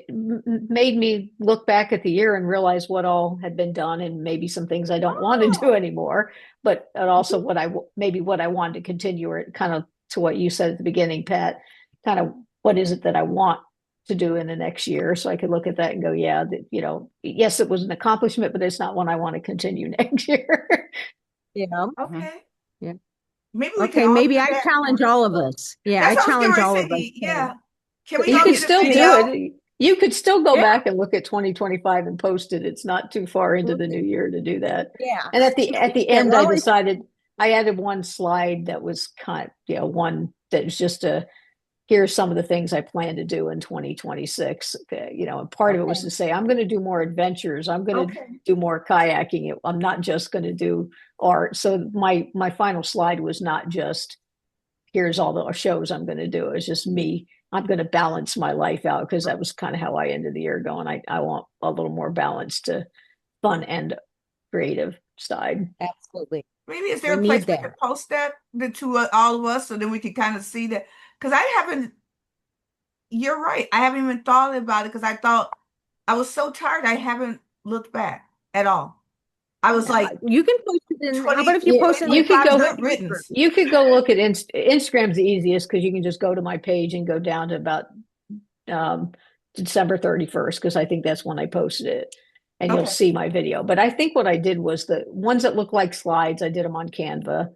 made me look back at the year and realize what all had been done, and maybe some things I don't want to do Oh, anymore. But and also what I wanted to continue, or kind of to what you said at the beginning, Pat. Kind of what is it that I want to do in the next year, so I could look at that and go, yeah, yes, it was an accomplishment, but it's not one I want to continue next year. Yeah. Mhm. okay. Yeah. Maybe we can Okay, all maybe do I that. challenge all of us. Yeah, I That's what I was getting challenge ready to all of us say. to Yeah. Can we You all could get a still do video? it. You could still go Yeah. back and look at 2025 and post it. It's not too far into the new year to do that. Yeah. And at the Yeah, end, I well, decided I added one slide that was one that was just a here's some of the things I plan to do in 2026. And part of it was okay. to say, I'm going to do more adventures. I'm going to Okay. do more kayaking. I'm not just going to do art. So my final slide was not just here's all the shows I'm going to do. It's just me. I'm going to balance my life out, because that was kind of how I ended the year going. I want a little more balance to fun and creative side. Absolutely. Maybe is there We a place need we that. could post that the to all of us so then we can kind of see that? Because I haven't. You're right. I haven't even thought about it because I thought I was so tired. I haven't looked back at all. I was Yeah, like you can post it in. How about 20, if you post it in the You could 2025 go. good Facebook group? riddance. You could go look at Instagram's the easiest, because you can just go to my page and go down to about um, December 31st, because I think that's when I posted it, and you'll Okay. see my video. But I think what I did was the ones that look like slides, I did them on Canva,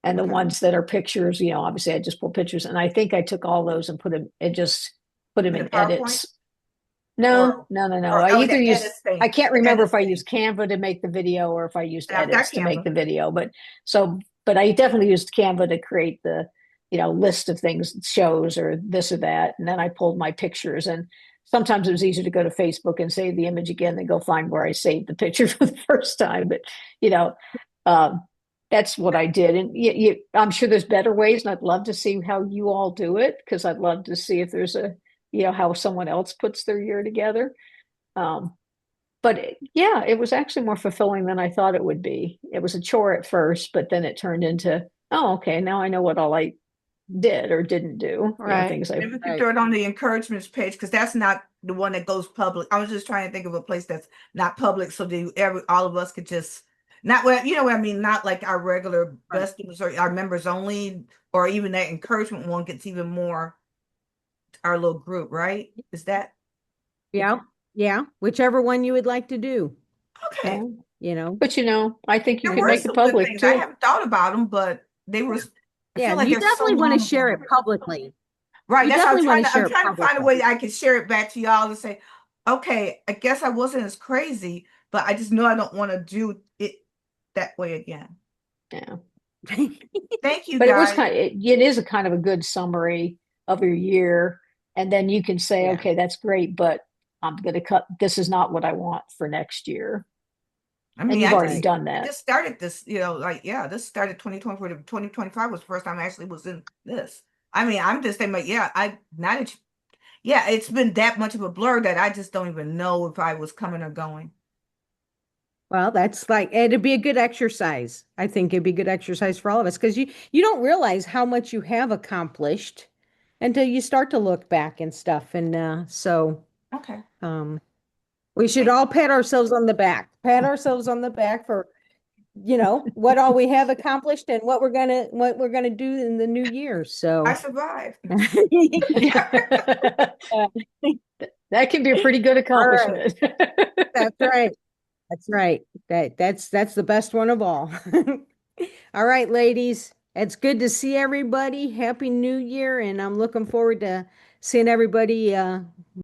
and the Okay. ones that are pictures, obviously I just pull pictures, and I think I took all those and put them In the in PowerPoint edits. No, or no, no, no. or I oh either the used, edit thing. I can't The remember edit if I thing. used Canva to make the video or if I used And I've got edits to make Canva. the video. But I definitely used Canva to create the, list of things, shows or this or that. And then I pulled my pictures, and sometimes it was easier to go to Facebook and save the image again than go find where I saved the picture for the first time. But, you know, um, that's what I did. And I'm sure there's better ways, and I'd love to see how you all do it, because I'd love to see if there's how someone else puts their year together. Um, but yeah, it was actually more fulfilling than I thought it would be. It was a chore at first, but then it turned into, oh, okay, now I know what all I did or didn't do, Right. things I, Maybe we could Right. throw it on the encouragements page because that's not the one that goes public. I was just trying to think of a place that's not public so that all of us could just not what you know what I mean, not like our regular Right. besties or our members only, or even that encouragement one gets even more our little group, right? Is that Yeah. Yeah. Whichever one you would like to do, okay? yeah. you know. But I think you There could were make it some good public things. I too. haven't thought about them, but they were. I Yeah, feel like you they're so definitely want to long share ago. it publicly. Right. You That's how definitely want to I'm share it trying to find a publicly. way I can share it back to y'all and say, okay, I guess I wasn't as crazy, but I just know I don't want to do it that way again. Yeah. Thank you But it was guys. it is a kind of a good summary of your year. And then you can say, Yeah. okay, that's great, but I'm going to cut, this is not what I want for next year. I And mean, you've already Right. done I that. just started this, like, yeah, this started 2024 to 2025 was the first time I actually was in this. I mean, I'm just saying, but yeah, now that yeah, it's been that much of a blur that I just don't even know if I was coming or going. Well, that's like it'd be a good exercise. I think it'd be good exercise for all of us because you don't realize how much you have accomplished until you start to look back and stuff. And so Okay. um, we should all pat ourselves on the back. Pat ourselves on the back for what all we have accomplished and what we're gonna do in the new year. I So survived. That can be a pretty good all right, accomplishment. that's right. That's right. That's the best one of all. All right, ladies. It's good to see everybody. Happy New Year, and I'm looking forward to seeing everybody